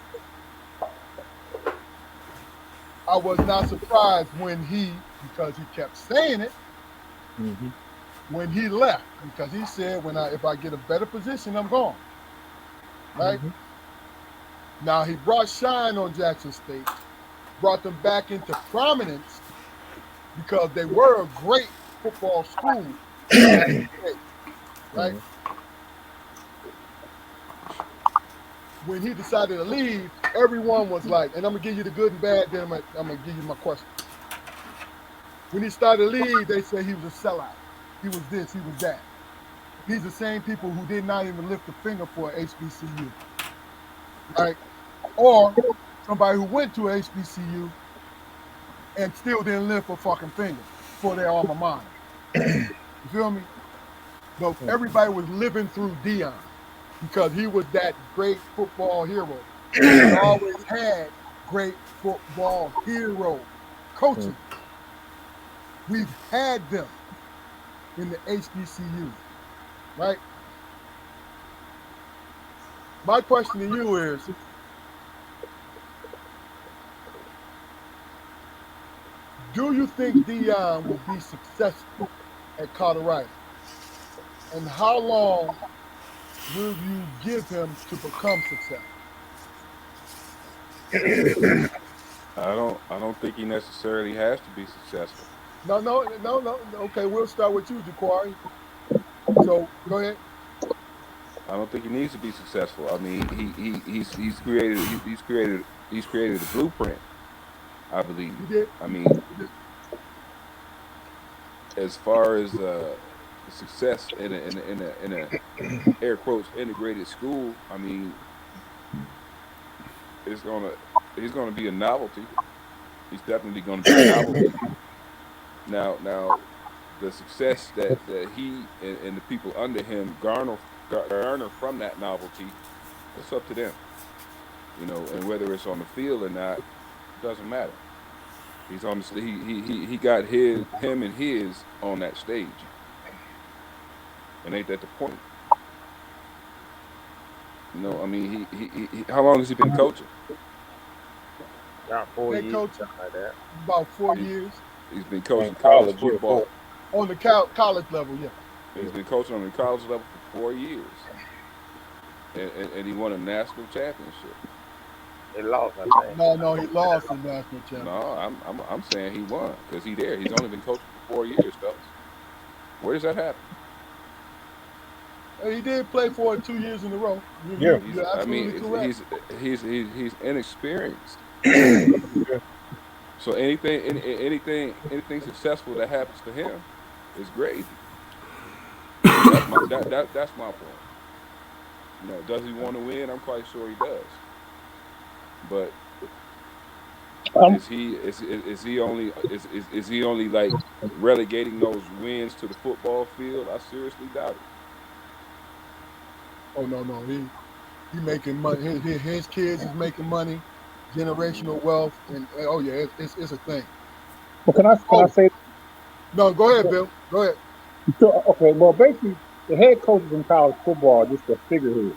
I was not surprised because he kept saying it, Mm-hmm. when he left, because he said, if I get a better position, I'm gone. Right? Mm-hmm. Now he brought shine on Jackson State, brought them back into prominence because they were a great football school back in the day, right? Mm-hmm. When he decided to leave, everyone was like, and I'm gonna give you the good and bad, then I'm gonna give you my question. When he started to leave, they said he was a sellout. He was this, he was that. These are the same people who did not even lift a finger for HBCU, right? Or somebody who went to HBCU and still didn't lift a fucking finger for their alma mater. You feel me? But everybody was living through Deion because he was that great football hero. We always had great football hero coaches. We've had them in the HBCU, right? My question to you is, do you think Deion will be successful at Colorado? And how long will you give him to become successful? I don't think he necessarily has to be successful. No. Okay, we'll start with you, Jaquari. So go ahead. I don't think he needs to be successful. I mean, he's created a blueprint. I believe. You did. I mean, You did. as far as success in a air quotes integrated school, I mean, it's gonna he's gonna be a novelty. He's definitely gonna be a novelty. Now, the success that he and the people under him garner from that novelty, it's up to them, and whether it's on the field or not, doesn't matter. He's on the he got him and his on that stage, and ain't that the point? I mean, how long has he been coaching? Got 4 years, Head coach something like that. about four He, years he's been In coaching college college, yeah, football. on the college level. Yeah. He's been coaching on the college level for 4 years, and he won a national championship. They lost, I think. No, he lost the national No, championship. I'm saying he won because he there. He's only been coaching for 4 years, fellas. Where does that happen? He did play for it 2 years in a row. yeah. He's You're I mean absolutely correct. he's inexperienced. Yeah. So anything successful that happens to him is gravy. That's my point. Does he want to win? I'm quite sure he does. But Um, is he only like relegating those wins to the football field? I seriously doubt it. Oh no, he making money. His kids is making money, generational wealth, and oh yeah, it's a thing. but can I Oh say no, go ahead, Bill. Go ahead. so? Okay, well, basically, the head coaches in college football are just a figurehead.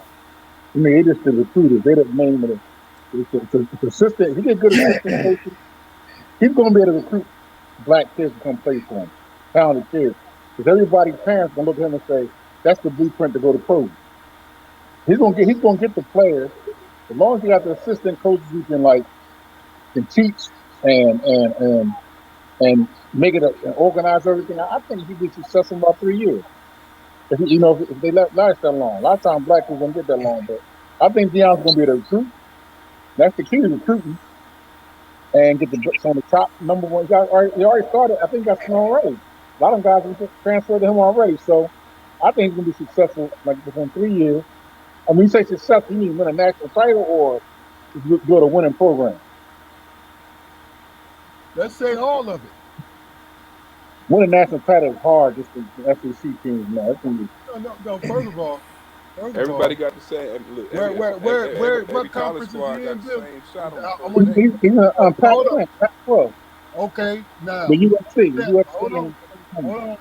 I mean, they just the recruiters. They the name of the assistant. If he get good assistant coaches, he's going to be able to recruit black kids to come play for him, talented kids. Because everybody's parents gonna look at him and say, "That's the blueprint to go to pros." He's gonna get the players as long as he got the assistant coaches who can teach and and and and make it and organize everything. I think he'd be successful in about 3 years. If they last that long. A lot of times black people don't get that long, but I think Deion's gonna be able to recruit. That's the key to recruiting and get some of the top number one guys. He already started. I think he got some already. A lot of guys have just transferred to him already. So I think he's gonna be successful like within 3 years. I mean, you say successful, you mean win a national title or build a winning program? Let's say all of it. Win a national title is hard. Just the SEC teams, no, it's gonna be. No. First of all, Everybody got the same. Look, what every college conference is squad he got in, the Bill? same shot on the I first want name. He's on hold up. Pac-10, Pac-12, Okay, the now UFC, that, UFC, hold on, and hold on.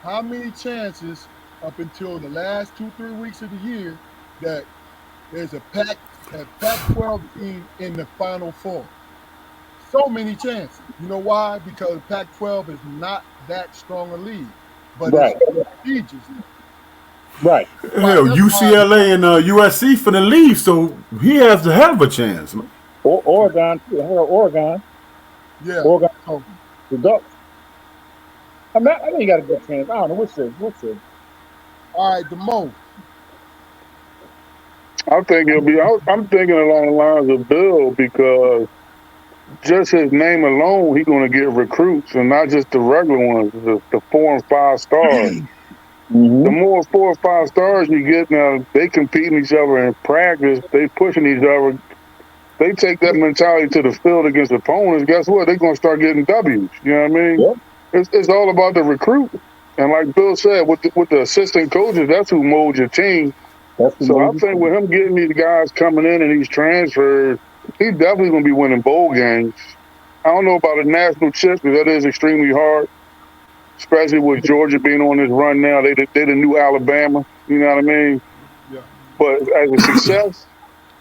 How many chances up until the last 2-3 weeks of the year that there's a Pac-12 team in the Final Four? So many chances. You know why? Because Pac-12 is not that strong a league, but it's right, prestigious. right. Hell, That's why. UCLA and USC for the leave, so he has a hell of a chance, man. Oregon, too. Oregon, Yeah. Oregon, So the Ducks. I think he got a good chance. I don't know. We'll see. all right, Demoe. I think he'll be. I'm thinking along the lines of Bill because just his name alone, he's going to get recruits, and not just the regular ones, the 4 and 5 stars. The Mm-hmm. more 4 or 5 stars you get now, they competing each other in practice. They pushing each other. They take that mentality to the field against opponents. Guess what? They're going to start getting W's. You know what I mean? Yep, It's all about the recruit. And like Bill said, with the assistant coaches, that's who molds your team. that's the So I Moses think thing. with him getting these guys coming in and these transfers, he's definitely going to be winning bowl games. I don't know about a national chip because that is extremely hard, especially with Georgia being on this run now. They the new Alabama. You know what I mean? Yeah. But as a success,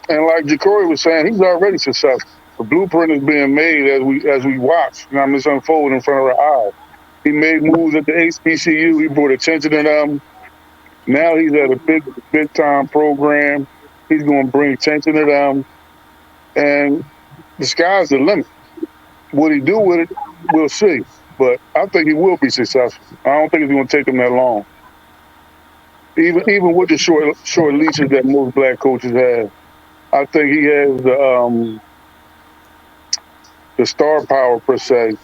and like Jacory was saying, he's already successful. The blueprint is being made as we watch. You know, I mean, it's unfolding in front of our eyes. He made moves at the HBCU. He brought attention to them. Now he's at a big time program. He's going to bring attention to them, and the sky's the limit. What he do with it, we'll see. But I think he will be successful. I don't think it's going to take him that long. Even with the short leashes that most black coaches have, I think he has the star power per se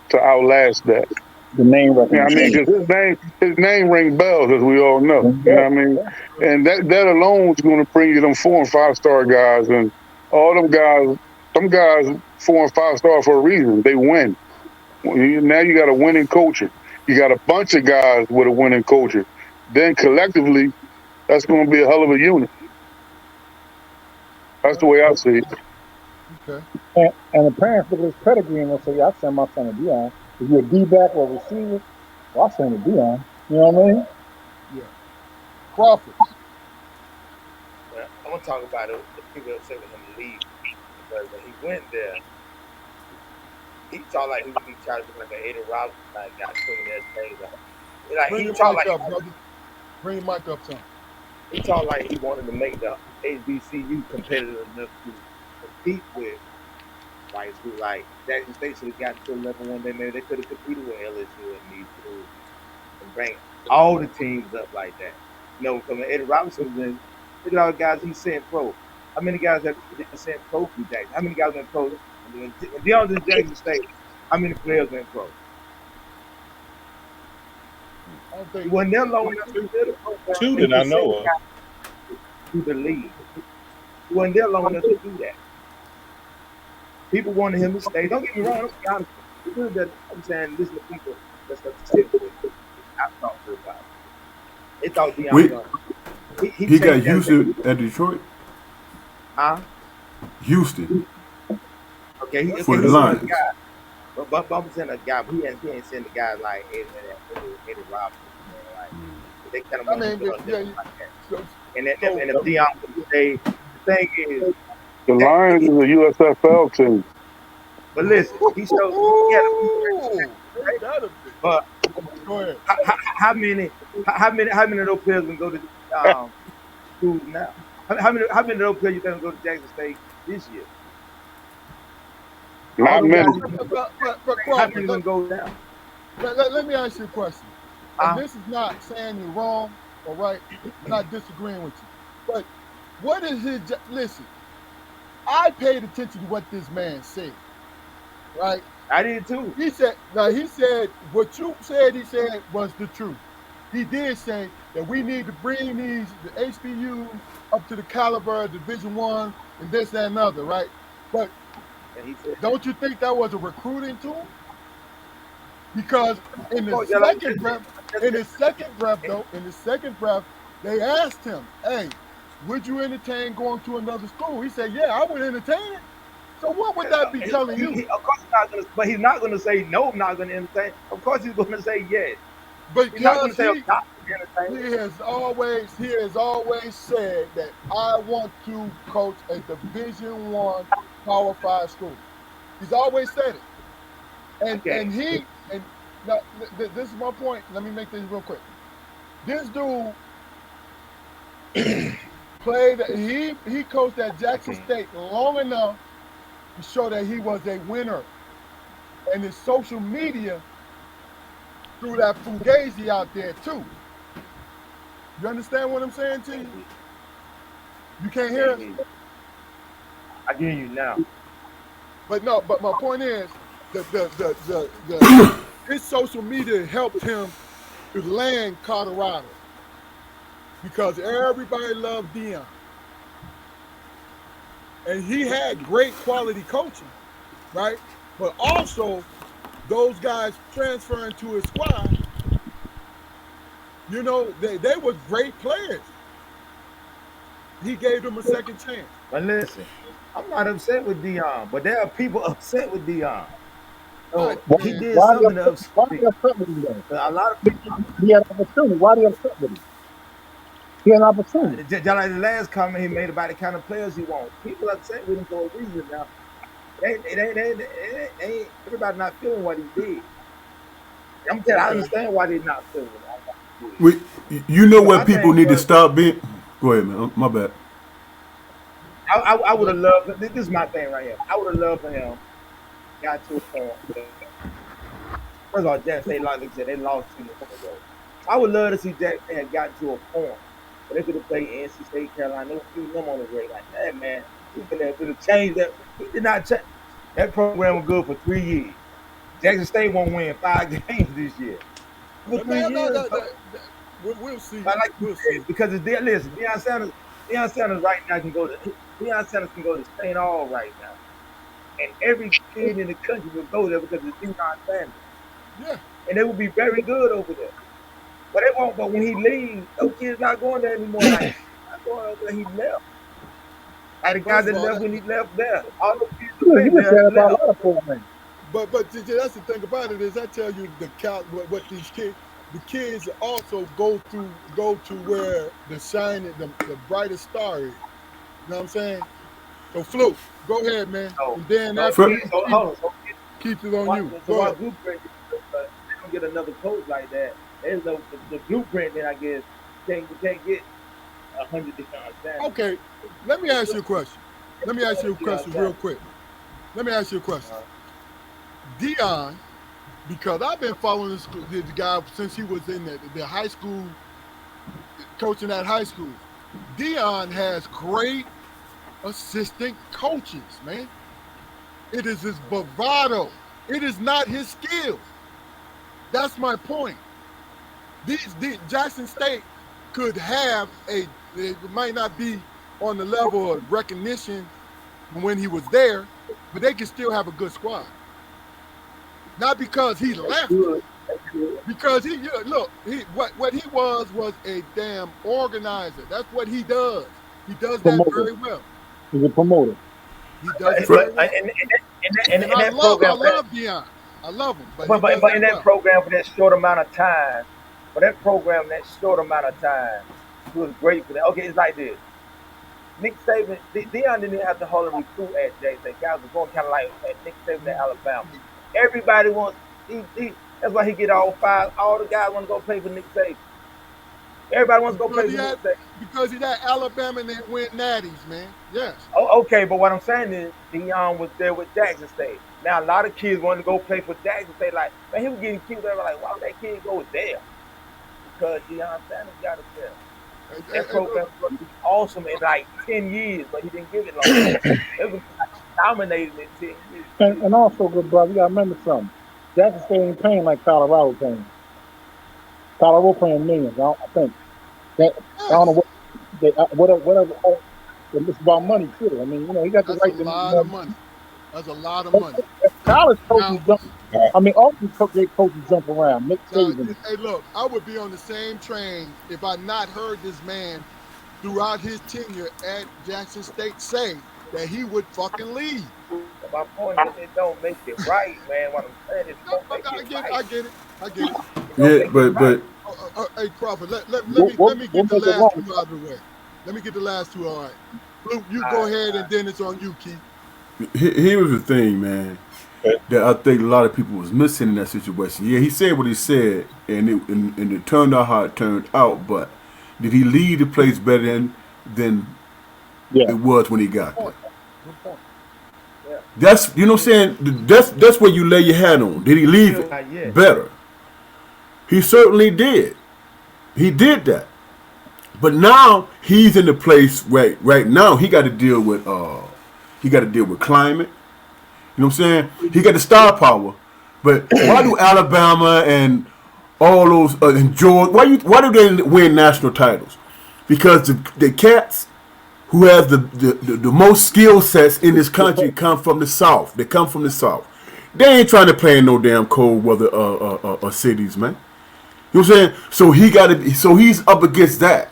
to outlast that. The name Yeah, I mean, recognition. because his name rings bells, as we all know. You know what I mean? Yeah. And that alone is going to bring you them 4 and 5 star guys, and all them guys. Some guys 4 and 5 star for a reason. They win. Now you got a winning culture. You got a bunch of guys with a winning culture. Then collectively, that's going to be a hell of a unit. That's the way I see it. Okay. And the parents look at his pedigree and they'll say, yeah, I send my son to Dion. If you're a D-back or a receiver, well, I send him to Dion. You know what I mean? Yeah. Crawford. Well, I'm gonna talk about it. The people upset with him to leave because when he went there, he talked like he was be trying to be like an Eddie Robinson like guy swinging that thing up. Like Bring he your talked mic like up, brother. Bring your mic up, son. he talked like he wanted to make the HBCU competitive enough to compete with white schools. Like Jackson State should have got to a level one day. Maybe they could have competed with LSU and these schools and bring all the teams up like that. You know, from Eddie Robinson was in. Look at all the guys he sent pro. How many guys have been sent pro through Jackson? How many guys went pro? When Deion did Jackson State, how many players went pro? I don't think When they're long enough to do the program, Two they that I can send know of. guys to the league. When they're long enough to do that, people wanted him to stay. Don't get me wrong. I'm be honest. It's good that I'm saying listen to people that's upset with it. I talked to about it. They thought Deion Wait, done. He he got changed that. Houston at Detroit. Huh? Houston Okay, for the he's a Lions. guy. But I'm saying a guy, but he ain't send a guy like Eddie Robinson. Man, like, they kind of I want to mean, put on yeah, different like that. so, And if Deion would say, the thing is, The Lions is a USFL team. but listen, he showed he had a few ain't that a bit? but Go ahead. how many of those players can go to schools now? How many of those players you think will go to Jackson State this year? All Not them many. guys, But how many Crawford, gonna go down? let me ask you a question. And this is not saying you're wrong or right. I'm not disagreeing with you. But what is his? Listen, I paid attention to what this man said. Right? I did too. He said. Now he said what you said. He said was the truth. He did say that we need to bring the HBU up to the caliber of Division I and this, that, and other. Right? But And he said, don't you think that was a recruiting tool? Because in the oh, yeah, like, second breath, they asked him, "Hey, would you entertain going to another school?" He said, "Yeah, I would entertain it." So what would that be telling you? Of course, he's not gonna say no. I'm not gonna entertain. Of course, he's gonna say yes. He's not gonna Because say I'm not gonna entertain. he has always said that I want to coach a Division I Power 5 school. He's always said it. And now, this is my point. Let me make this real quick. This dude he coached at Jackson State long enough to show that he was a winner. And his social media threw that fugazi out there too. You understand what I'm saying to you? You can't hear us? I hear you now. But my point is his social media helped him to land Colorado because everybody loved Deion. And he had great quality coaching, right? But also those guys transferring to his squad, they were great players. He gave them a second chance. But listen, I'm not upset with Deion, but there are people upset with Deion. So he did something to upset. Why are you upset with him then? A lot of people. He had an opportunity. Why are you upset with him? He had an opportunity. Just like the last comment he made about the kind of players he wants. People upset with him for a reason now. Everybody not feeling what he did. I'm telling you, I understand why they're not feeling it. You know what people need to stop being. Go ahead, man. My bad. I would have loved. This is my thing right here. I would have loved for him. Got to a point. First of all, Jackson State, like I said, they lost 2 years ago. I would love to see Jackson had gotten to a point where they could have played NC State, Carolina. They would keep them on the rate like that, man. He could have changed that. He did not change. That program was good for 3 years. Jackson State won't win 5 games this year. For 3 No, years. we'll see. But like you We'll said, see. because it's there. Listen, Deion Sanders right now can go to Deion Sanders can go to St. All right now, and every kid in the country will go there because it's Deion Sanders, Yeah. and they will be very good over there. But they won't. But when he leaves, those kids not going there anymore. Like not going over there. He left. Like the guys First of that all, left when he left there. All those kids You that can played say there that about a left. lot of programs. but that's the thing about it is I tell you what these kids the kids also go to where the shining the brightest star is. You know what I'm saying? So Fluke, go ahead, man. So, And then so, after kids, so, hold on. So, keep it on Why, you. so Go why ahead. blueprint? They don't get another coach like that. There's no the blueprint. Then I guess you can't get 100 different understandings. Okay, let me ask you a question. Let me ask you a question real quick. Let me ask you a question. Dion, because I've been following this guy since he was in the high school, coaching at high school. Dion has great assistant coaches, man. It is his bravado. It is not his skill. That's my point. These Jackson State could have it might not be on the level of recognition when he was there, but they can still have a good squad. Not because he left, because what he was a damn organizer. That's what he does. He does that Promoter. very well. He's a promoter. He does it But very well. and I that program, love Dion. I love him, but but in that program for that short amount of time, that he was great for that. Okay, it's like this. Nick Saban, Deion didn't even have to hold a recruit at Jackson. Guys was going kind of like at Nick Saban at Alabama. Everybody wants. That's why he get all 5. All the guys want to go play for Nick Saban. Everybody wants to go play for Nick Saban. Because he's at Alabama and they win natties, man. Yes. Oh, okay, but what I'm saying is Deion was there with Jackson State. Now a lot of kids want to go play for Jackson State. Like, man, he was getting cute. They were like, why would that kid go there? Because Deion Sanders got us there. That program was awesome in like 10 years, but he didn't give it long. It was dominated in 10 years. And also, good brother, you got to remember something. Jackson State ain't paying like Colorado paying. Colorado paying millions. I think. I don't know whatever. It's about money too. I mean, he got the right to. That's a lot of money. That's a lot of money. College coaches jump. I mean, all these great coaches jump around. Nick Saban. Hey, look, I would be on the same train if I not heard this man throughout his tenure at Jackson State say that he would fucking leave. My point is, it don't make it right, man. What I'm saying is, I get it. Yeah, but hey Crawford, let me get the last two out of the way. Let me get the last two. All right, Luke, you go ahead, and then it's on you, Keith. Here was the thing, man, that I think a lot of people was missing in that situation. Yeah, he said what he said, and it turned out how it turned out. But did he leave the place better than it was when he got there? That's what I'm saying. That's where you lay your hat on. Did he leave it better? He certainly did. He did that. But now he's in the place right now he got to deal with climate. You know what I'm saying? He got the star power. But why do Alabama and all those and Georgia why do they win national titles? Because the cats who have the most skill sets in this country come from the South. They come from the South. They ain't trying to play in no damn cold weather cities, man. You know what I'm saying? So he's up against that.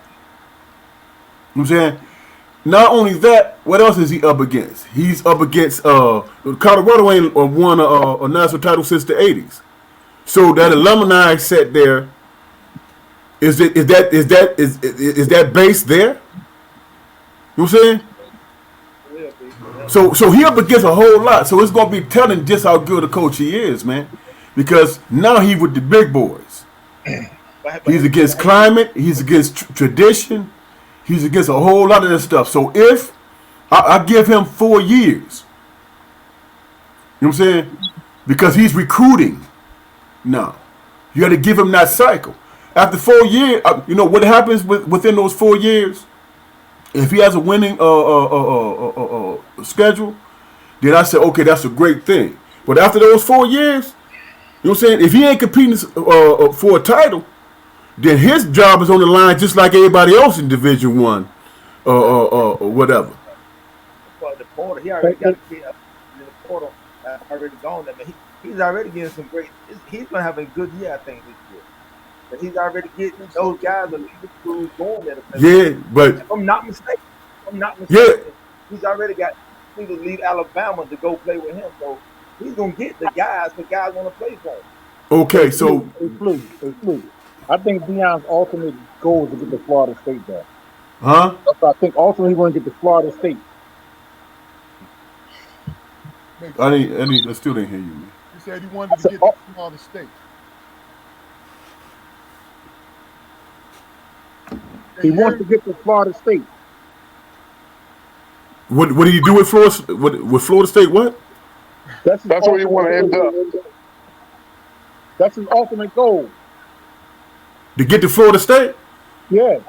You know what I'm saying? Not only that, what else is he up against? He's up against Colorado ain't won a national title since the 80s. So that alumni set there is that base there? You know what I'm saying? So he up against a whole lot. So it's gonna be telling just how good a coach he is, man. Because now he with the big boys. He's against climate. He's against tradition. He's against a whole lot of this stuff. So if I give him 4 years, you know what I'm saying? Because he's recruiting now. You got to give him that cycle. After 4 years, you know what happens within those 4 years? If he has a winning schedule, then I say, okay, that's a great thing. But after those 4 years, You know what I'm saying? If he ain't competing for a title, then his job is on the line just like everybody else in Division One, or whatever. But the portal, he But, already got but to be up in the portal. Already gone there, but he's already getting some great. He's gonna have a good year, I think, this year. But he's already getting think so those too. guys are leaving schools going there to play with him. Yeah, but If I'm not mistaken, if I'm not yeah, mistaken, he's already got people to leave Alabama to go play with him. So he's gonna get the guys. The guys want to play for him. hey, okay. So, Flu. I think Dion's ultimate goal is to get to Florida State, though. huh? That's what I think ultimately he want to get to Florida State. Makes sense. I still didn't hear you, man. He said he wanted I to said, get to oh, Florida State. Can he you hear wants me? to get to Florida State. What did he do with Florida? With Florida State? What? That's his That's where you ultimate want to end up. goal. That's his ultimate goal. To get to Florida State? Yeah.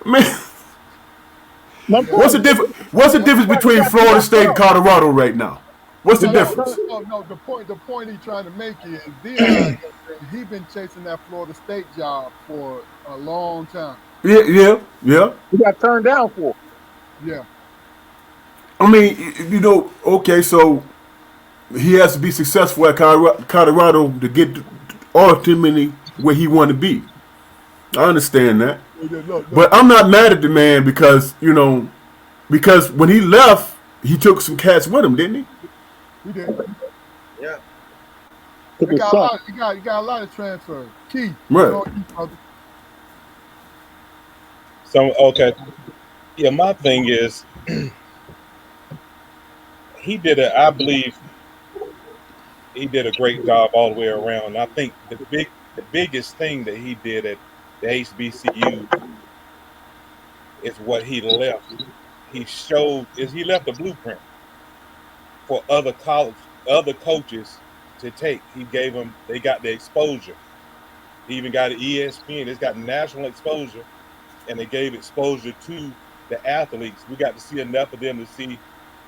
Man, No, I'm Yeah. what's telling the you, difference? What's the difference he between got two Florida State and options. Colorado right now? What's the He got difference? No. The point he's trying to make is Dion. He been chasing that Florida State job for a long time. Yeah. he got turned down for. Yeah. I mean, okay, so he has to be successful at Colorado to get ultimately where he want to be. I understand that, Look. but I'm not mad at the man because when he left, he took some cats with him, didn't he? He did. Yeah. Took They his got a son. lot. He got a lot of transfers. Keith, Right. brother. So okay, yeah. My thing is, he did it. I believe he did a great job all the way around. I think the biggest thing that he did at the HBCU is what he left. He left a blueprint for other coaches to take. They got the exposure. He even got ESPN. It's got national exposure, and they gave exposure to the athletes. We got to see enough of them to see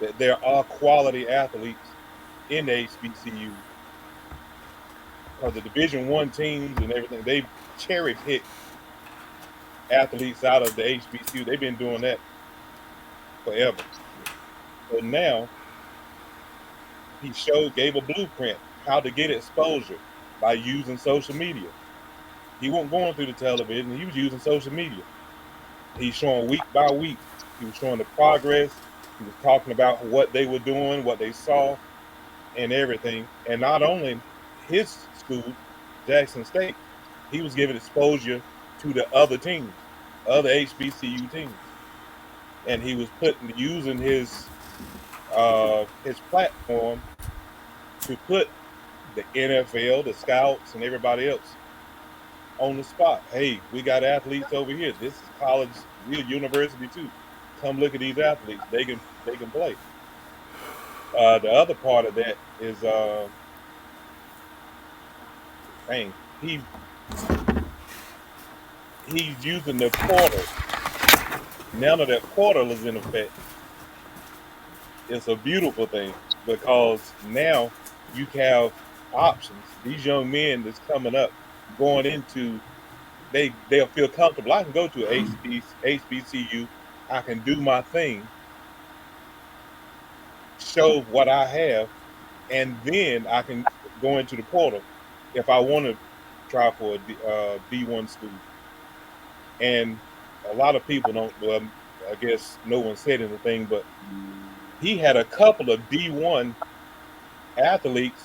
that there are quality athletes in the HBCU. Because the Division One teams and everything, they cherry pick athletes out of the HBCU. They've been doing that forever. So now gave a blueprint how to get exposure by using social media. He wasn't going through the television. He was using social media. He's showing week by week. He was showing the progress. He was talking about what they were doing, what they saw, and everything. And not only his school, Jackson State, he was giving exposure to the other teams, other HBCU teams, and he was using his platform to put the NFL, the scouts, and everybody else on the spot. Hey, we got athletes over here. This is college, we're university too. Come look at these athletes. They can play. The other part of that is, dang, he's using the portal. Now that portal is in effect, it's a beautiful thing because now you have options. These young men that's coming up, going into, they'll feel comfortable. I can go to a HBCU. I can do my thing, show what I have, and then I can go into the portal if I want to try for a D1 school. And a lot of people don't. Well, I guess no one said anything, but he had a couple of D1 athletes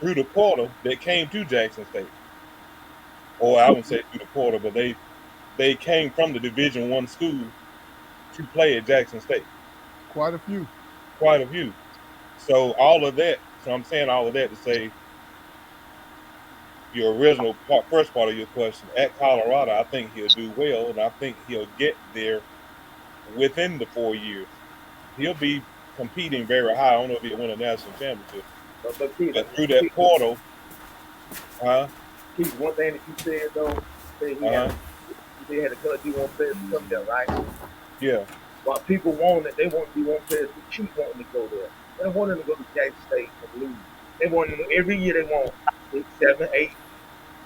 through the portal that came to Jackson State, or I wouldn't say through the portal, but they came from the Division One school to play at Jackson State. Quite a few. Quite a few. So all of that. So I'm saying all of that to say your first part of your question at Colorado, I think he'll do well, and I think he'll get there within the 4 years. He'll be competing very high. I don't know if he'll win a national championship, But Keith, but through that portal, Keith, one thing that you said though, they had a couple D1 players to come there, right? yeah, While people want it, they want D1 players to keep wanting to go there. They don't want them to go to Jackson State and lose. They want them every year. They want 6, 7, 8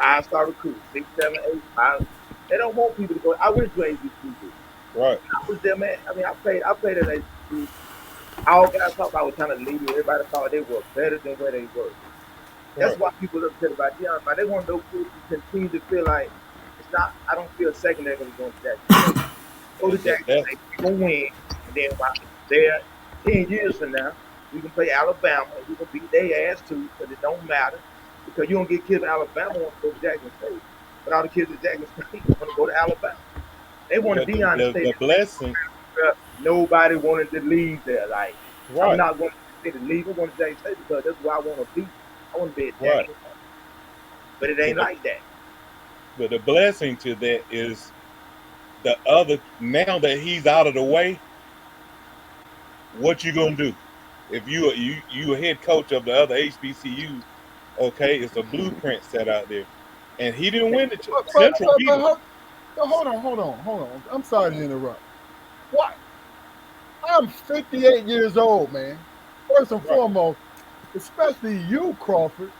5-star recruits, 6, 7, 8, 5. They don't want people to go. I went to HBCU. Right. I was there, man. I mean, I played at HBCU. All guys thought I was trying to lead. Everybody thought they were better than where they were. That's Right. why people upset about Deion. But they want those kids to continue to feel like it's not. I don't feel second they're going to go to Jackson State. Go to Jackson That's State, we're going to win, and then while they're 10 years from now, we can play Alabama and we can beat their ass too, because it don't matter. Because you don't get kids in Alabama want to go to Jackson State, but all the kids at Jackson State want to go to Alabama. They wanted but Deion to stay the blessing. there. Nobody wanted to leave there. Like, I'm Right. not going to leave. I'm going to Jackson State because that's where I want to be. I want to be at Right. Jackson State. But it ain't like that. But the blessing to that is the other. Now that he's out of the way, what you gonna do? If you a head coach of the other HBCUs, okay, it's a blueprint set out there, and he didn't win the Central. Hold on. I'm sorry to interrupt. What? I'm 58 years old, man. First and foremost, especially you, Crawford,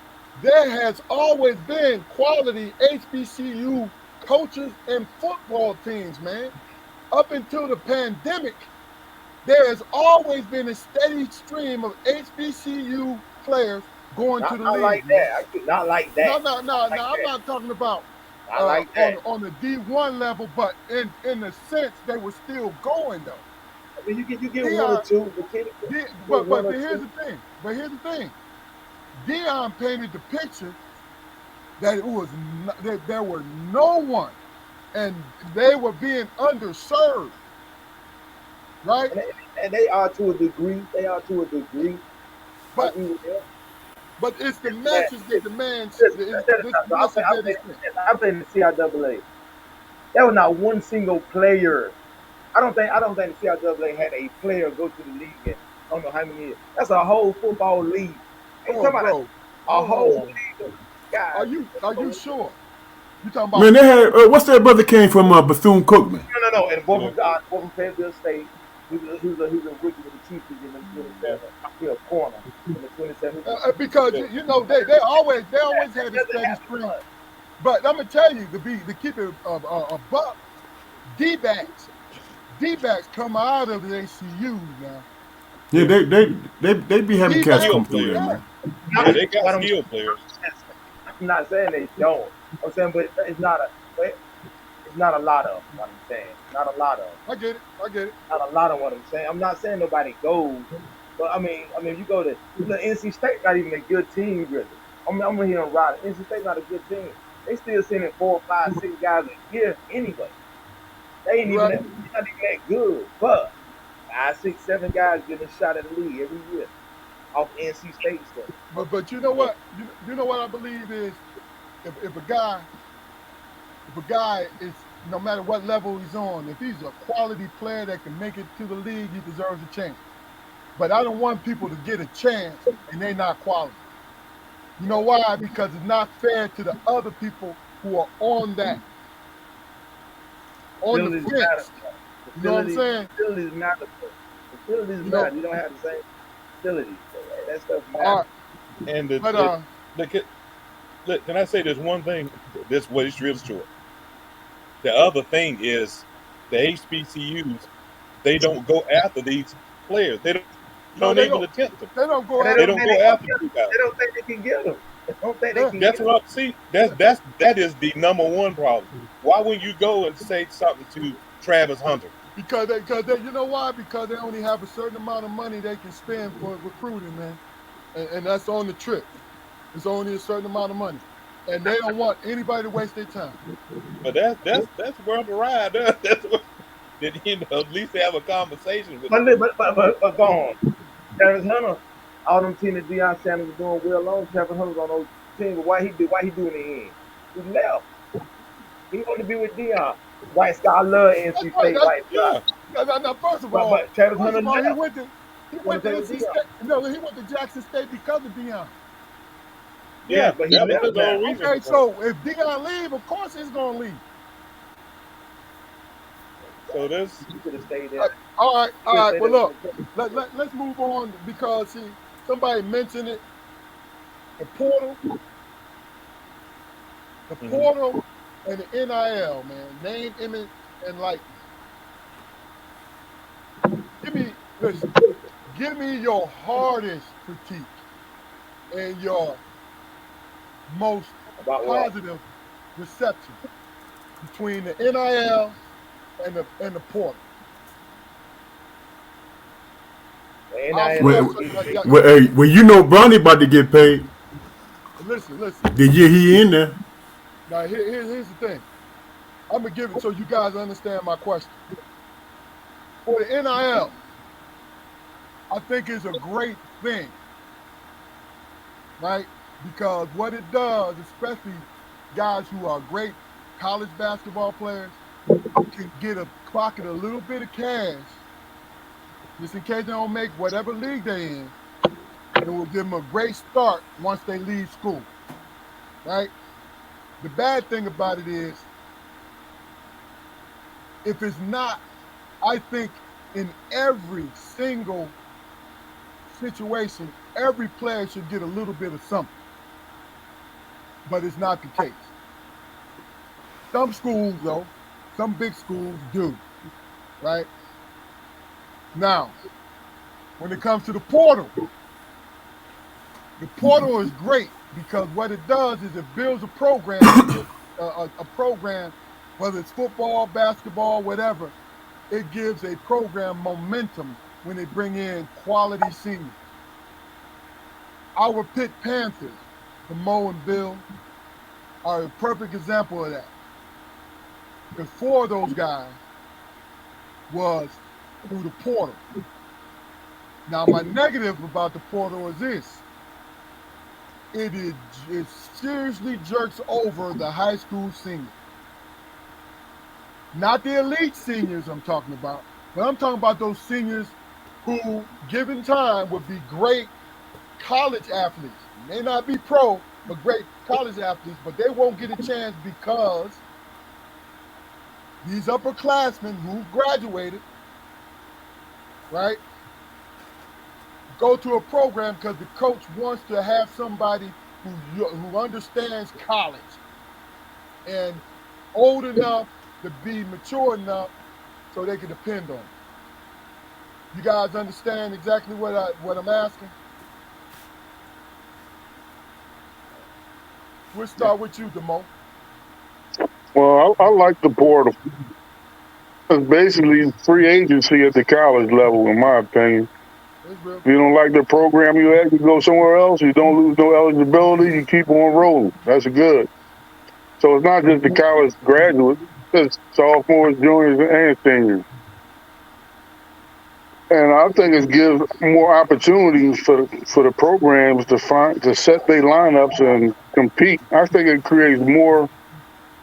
there has always been quality HBCU coaches and football teams, man. Up until the pandemic, there has always been a steady stream of HBCU players going to the Not league. like that. Not like that. No. Like I'm that. not talking about Not like that. on the D1 level, but in the sense they were still going though. I mean, you get one or two, But here's the thing. Deion painted the picture that that there were no one, and they were being underserved, right? And they are to a degree. But it's the message that the man. I played in the CIAA. There was not one single player. I don't think the CIAA had a player go to the league in I don't know how many years. That's a whole football league. Hey, Bro, a whole league. God. Are you sure? You talking about? Man, they had what's that brother came from Bethune-Cookman? No. And both from Fayetteville State. He was a rookie with the Chiefs in the 27. He a corner in the 27. Because you know they always had a steady stream. But I'm gonna tell you to keep it a buck, D-backs come out of the ACU now. Yeah, they be having cats come through there, man. Yeah, they got skill players. I'm not saying they don't. I'm saying, but it's not a lot of what I'm saying. Not a lot of. I get it. Not a lot of what I'm saying. I'm not saying nobody goes, but I mean, you go to NC State, not even a good team, really. I'm hearing right. NC State not a good team. They still sending 4, 5, 6 guys a year anyway. They ain't even not even that good, but 5, 6, 7 guys getting a shot at the league every year off NC State stuff. But you know what? You know what I believe is if a guy is, no matter what level he's on, if he's a quality player that can make it to the league, he deserves a chance. But I don't want people to get a chance and they're not quality. You know why? Because it's not fair to the other people who are on the fence. You know what I'm saying? Facilities matter. Facilities matter. You don't have the same facilities. That stuff matters. Can I say this one thing? This what it's real short. The other thing is the HBCUs. They don't go after these players. They don't even attempt them. They don't go after you guys. They don't think they can get them. They don't think they can That's get what I see. That is the number one problem. Why wouldn't you go and say something to Travis Hunter? Because they, you know why? Because they only have a certain amount of money they can spend for recruiting, man, and that's on the trip. It's only a certain amount of money, and they don't want anybody to waste their time. But that's worth the ride. That's what. At least they have a conversation with. But go on. Travis Hunter, all them teams that Deion Sanders was doing well on. Travis Hunter was on those teams, but why he doing the end? He left. He wanted to be with Deion. White Sky love NC State. Now, first of all, Travis Hunter he went to NC State. No, he went to Jackson State because of Deion. Yeah, but he left. Okay, so if Deion leave, of course he's gonna leave. So this. You could have stayed there. All right. Well, look, let's move on because somebody mentioned it. The portal. The Mhm. portal and the NIL, man. Name, image, and likeness. Listen. Give me your hardest critique and your most About what? positive reception between the NIL and the portal. The I'll NIL start. Well, is easy. well, you know Bronny about to get paid. Listen. The year he in there. Now here's the thing. I'm gonna give it so you guys understand my question. For the NIL, I think it's a great thing, right? Because what it does, especially guys who are great college basketball players, can get a pocket a little bit of cash just in case they don't make whatever league they in. It will give them a great start once they leave school, right? The bad thing about it is, if it's not, I think in every single situation, every player should get a little bit of something, but it's not the case. Some schools, though, some big schools do, right? Now, when it comes to the portal is great because what it does is it builds a program, a program, whether it's football, basketball, whatever, it gives a program momentum when they bring in quality seniors. Our Pitt Panthers, Demoe and Bill, are a perfect example of that. Because 4 of those guys was through the portal. Now, my negative about the portal is this. It seriously jerks over the high school seniors. Not the elite seniors I'm talking about, but I'm talking about those seniors who, given time, would be great college athletes. May not be pro, but great college athletes, but they won't get a chance because these upperclassmen who graduated, right, go to a program because the coach wants to have somebody who understands college and old enough to be mature enough so they can depend on it. You guys understand exactly what I'm asking? We'll start with you, Demoe. Well, I like the portal. It's basically free agency at the college level, in my opinion. It's real. If you don't like the program you at, you go somewhere else. You don't lose no eligibility. You keep on rolling. That's good. So it's not just the college graduates. It's sophomores, juniors, and seniors. And I think it gives more opportunities for the programs to set their lineups and compete. I think it creates more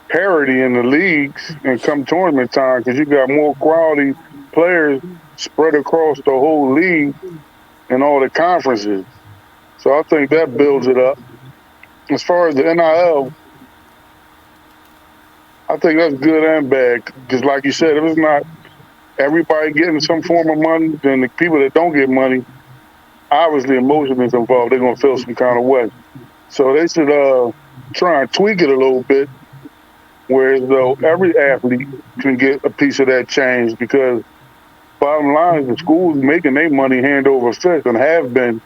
parity in the leagues and come tournament time because you got more quality players spread across the whole league and all the conferences. So I think that builds it up. As far as the NIL, I think that's good and bad because, like you said, if it's not everybody getting some form of money, then the people that don't get money, obviously emotion is involved. They're gonna feel some kind of way. So they should try and tweak it a little bit, whereas though every athlete can get a piece of that change because bottom line is the schools making their money hand over fist and have been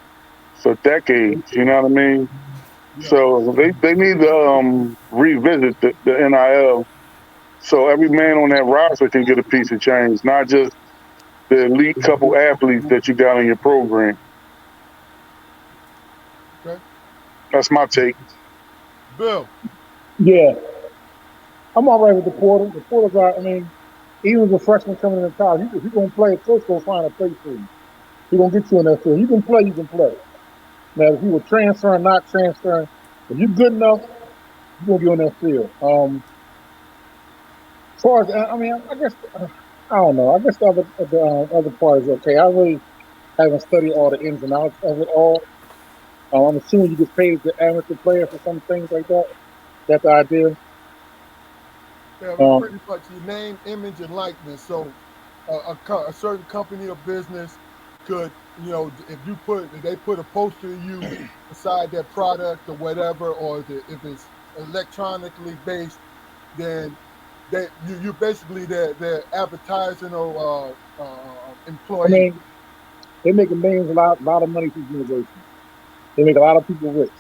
for decades. You know what I mean? Yeah. So they need to revisit the NIL so every man on that roster can get a piece of change, not just the elite couple athletes that you got in your program. Okay. That's my take. Bill. Yeah, I'm all right with the portal. The portal's all right. I mean, even as a freshman coming into college, if you're going to play, a coach going to find a place for you. He's going to get you in that field. You can play, you can play. Now, if you were transferring, not transferring, if you're good enough, you're going to be on that field. As far as, I mean, I guess, I don't know. I guess the other part is okay. I really haven't studied all the ins and outs of it all. I'm assuming you get paid as the amateur player for some things like that. That's the idea. Yeah, Um, pretty much your name, image, and likeness. So a certain company or business could, if they put a poster of you beside their product or whatever, or if it's electronically based, then you basically they're advertising or I employee. mean, they making millions, a lot of money through university. They make a lot of people rich.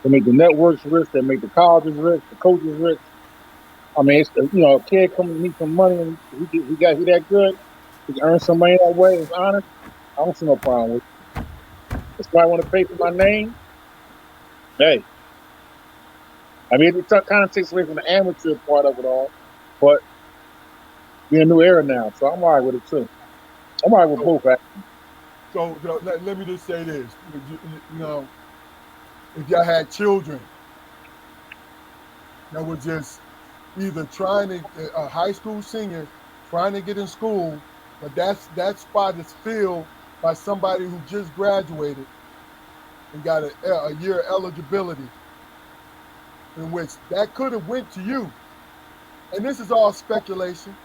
They make the networks rich. They make the colleges rich, the coaches rich. I mean, it's, a kid coming to need some money and he that good. He can earn some money that way. It's honest. I don't see no problem with it. If somebody want to pay for my name, hey, I mean, it kind of takes away from the amateur part of it all, but we're in a new era now, so I'm all right with it too. I'm all right with So both. Actually. let me just say this: you know, if y'all had children that were just either trying to high school seniors trying to get in school, but that spot is filled by somebody who just graduated and got a year eligibility, in which that could have went to you. And this is all speculation,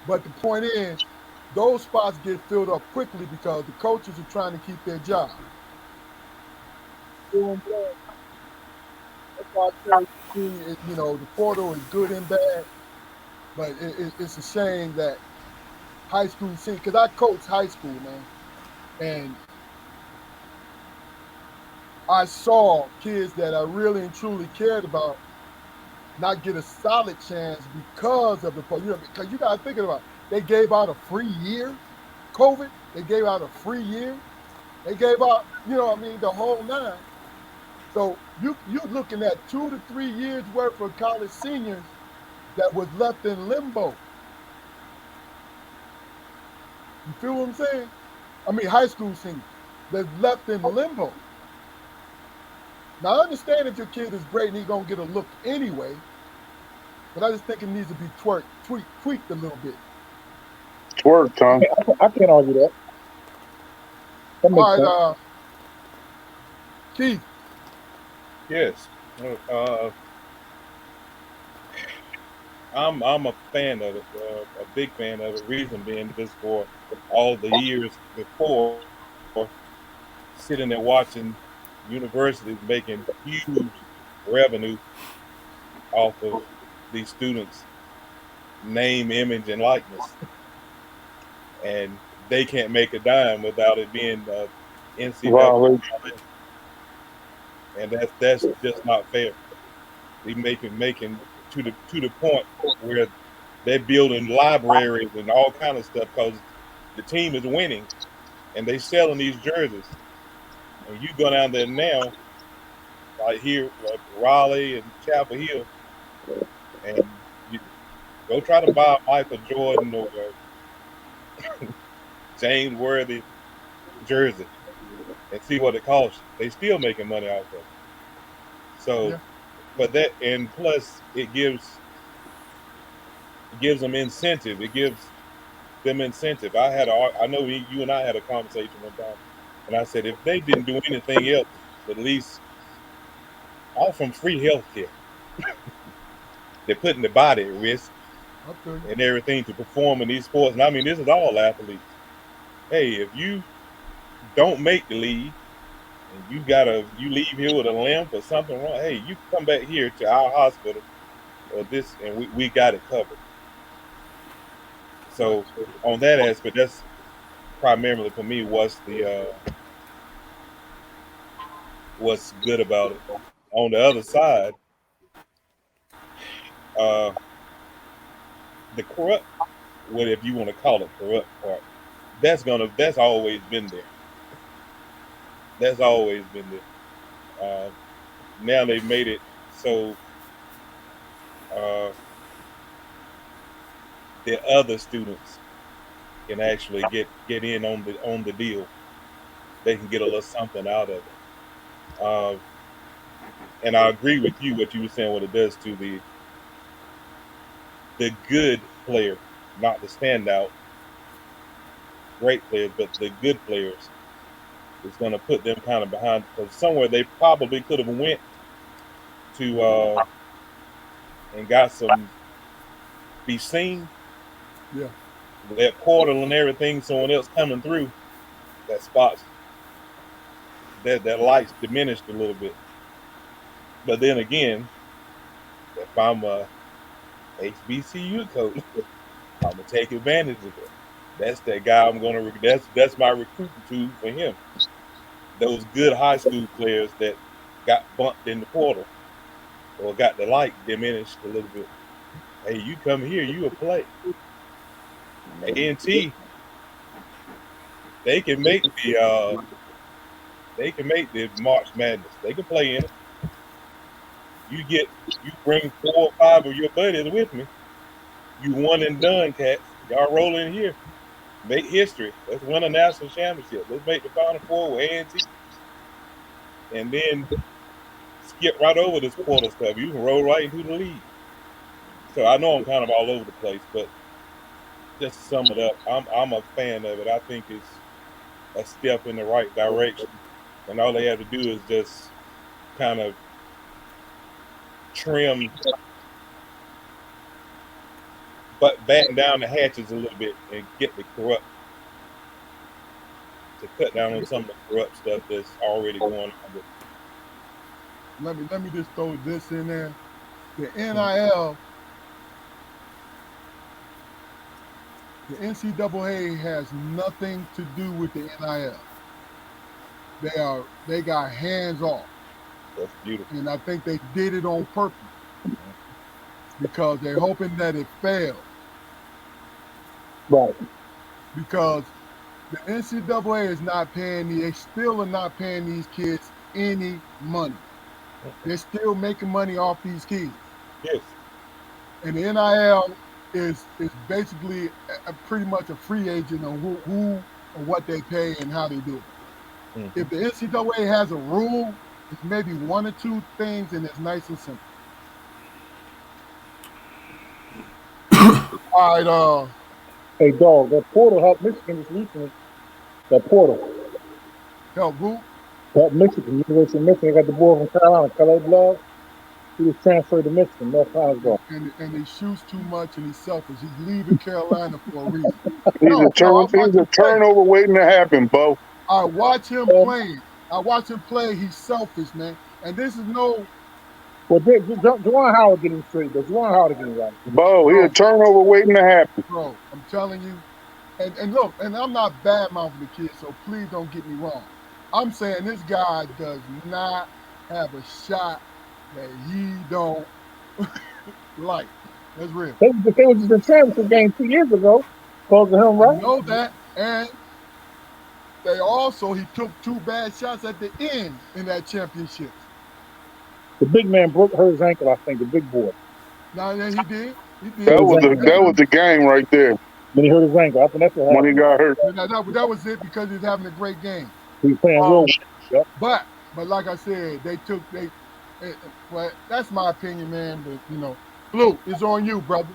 but the point is, those spots get filled up quickly because the coaches are trying to keep their job. That's why I tell you, the portal is good and bad, but it's a shame that high school scene, because I coach high school, man, and I saw kids that I really and truly cared about not get a solid chance because of the because you got to think about it. They gave out a free year, COVID. They gave out a free year. They gave out, the whole nine. So you're looking at 2 to 3 years worth of college seniors that was left in limbo. You feel what I'm saying? I mean, high school seniors that's left in limbo. Now, I understand that your kid is great and he's going to get a look anyway, but I just think it needs to be tweaked a little bit. Twerk, Tom. I can't argue that. That makes All right, sense. Keith. Yes. Uh, I'm a fan of it, a big fan of it. Reason being just for all the years before, sitting there watching universities making huge revenue off of these students' name, image, and likeness, and they can't make a dime without it being NCAA, Violation. and that's just not fair. They making to the point where they're building libraries and all kind of stuff because the team is winning and they selling these jerseys. And you go down there now, like here, like Raleigh and Chapel Hill, and you go try to buy a Michael Jordan or James Worthy jersey and see what it costs you. They still making money off of it. So, Yeah. but that and plus it gives them incentive. It gives them incentive. I know you and I had a conversation one time, and I said if they didn't do anything else, at least offer them free health care. They're putting the body at risk Okay. and everything to perform in these sports. And I mean, this is all athletes. Hey, if you don't make the league and you leave here with a limp or something wrong, hey, you come back here to our hospital or this, and we got it covered. Right. So on that aspect, that's primarily for me what's good about it. On the other side, uh, the corrupt, what if you want to call it corrupt part, that's always been there. That's always been there. Now they've made it so uh, the other students can actually get in on the deal. They can get a little something out of it. Uh, and I agree with you what you were saying. What it does to the good player, not the standout great players, but the good players. It's going to put them kind of behind because somewhere they probably could have went to and got some be seen. Yeah. That portal and everything, someone else coming through that spots that lights diminished a little bit. But then again, if I'm a HBCU coach, I'm gonna take advantage of it. That's that guy I'm gonna. That's my recruiting tool for him. Those good high school players that got bumped in the portal or got the light diminished a little bit. Hey, you come here, you a play. A&T, they can make the March Madness. They can play in it. You bring 4 or 5 of your buddies with me. You one and done, cats. Y'all roll in here. Make history. Let's win a national championship. Let's make the Final Four with A&T. And then skip right over this portal stuff. You can roll right into the league. So I know I'm kind of all over the place, but just to sum it up, I'm a fan of it. I think it's a step in the right direction. And all they have to do is just kind of trim, but batten down the hatches a little bit and get the corrupt to cut down on some of the corrupt stuff that's already going on. Let me just throw this in there. The NIL, the NCAA has nothing to do with the NIL. They got hands off. That's beautiful. And I think they did it on purpose because they're hoping that it fails. Right. Because the NCAA is not paying they still are not paying these kids any money. They're still making money off these kids. Yes. And the NIL is basically pretty much a free agent on who or what they pay and how they do it. Mm-hmm. If the NCAA has a rule, it's maybe 1 or 2 things, and it's nice and simple. All right. Hey, dog, that portal helped Michigan this recently. That portal Help who? helped Michigan. University of Michigan got the boy from Carolina, Calais Love. He was transferred to Michigan, North Carolina. And he shoots too much, and he's selfish. He's leaving Carolina for a reason. He's a turnover waiting to happen, Bo. I watch him play. He's selfish, man. And this is no. Well, Juwan Howard getting straight, though. Juwan Howard getting right. Bo, he's a turnover waiting to happen. Bro, I'm telling you. And look, and I'm not bad-mouthing the kid, so please don't get me wrong. I'm saying this guy does not have a shot that he don't like. That's real. They was just in championship game 2 years ago because of him, right? I know that. And he took 2 bad shots at the end in that championship. The big man hurt his ankle, I think, the big boy. No, yeah, he did. That was the game right there. When he hurt his ankle. I think that's what happened. When he got hurt. That was it because he was having a great game. He was playing real well. But like I said, well, that's my opinion, man. But Blue, it's on you, brother.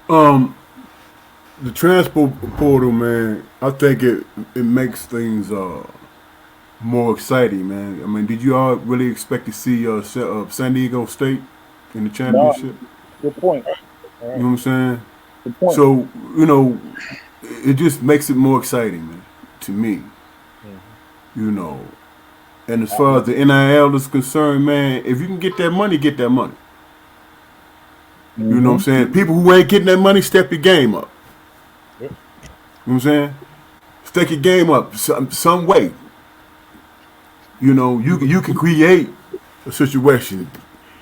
The transport portal, man, I think it makes things more exciting, man. I mean, did you all really expect to see San Diego State in the championship? No. Good point. You know what I'm saying? Good point. So, it just makes it more exciting, man, to me. Mm-hmm. And as far as the NIL is concerned, man, if you can get that money, get that money. Mm-hmm. You know what I'm saying? People who ain't getting that money, step your game up. Yep. You know what I'm saying? Step your game up some way. You can create a situation.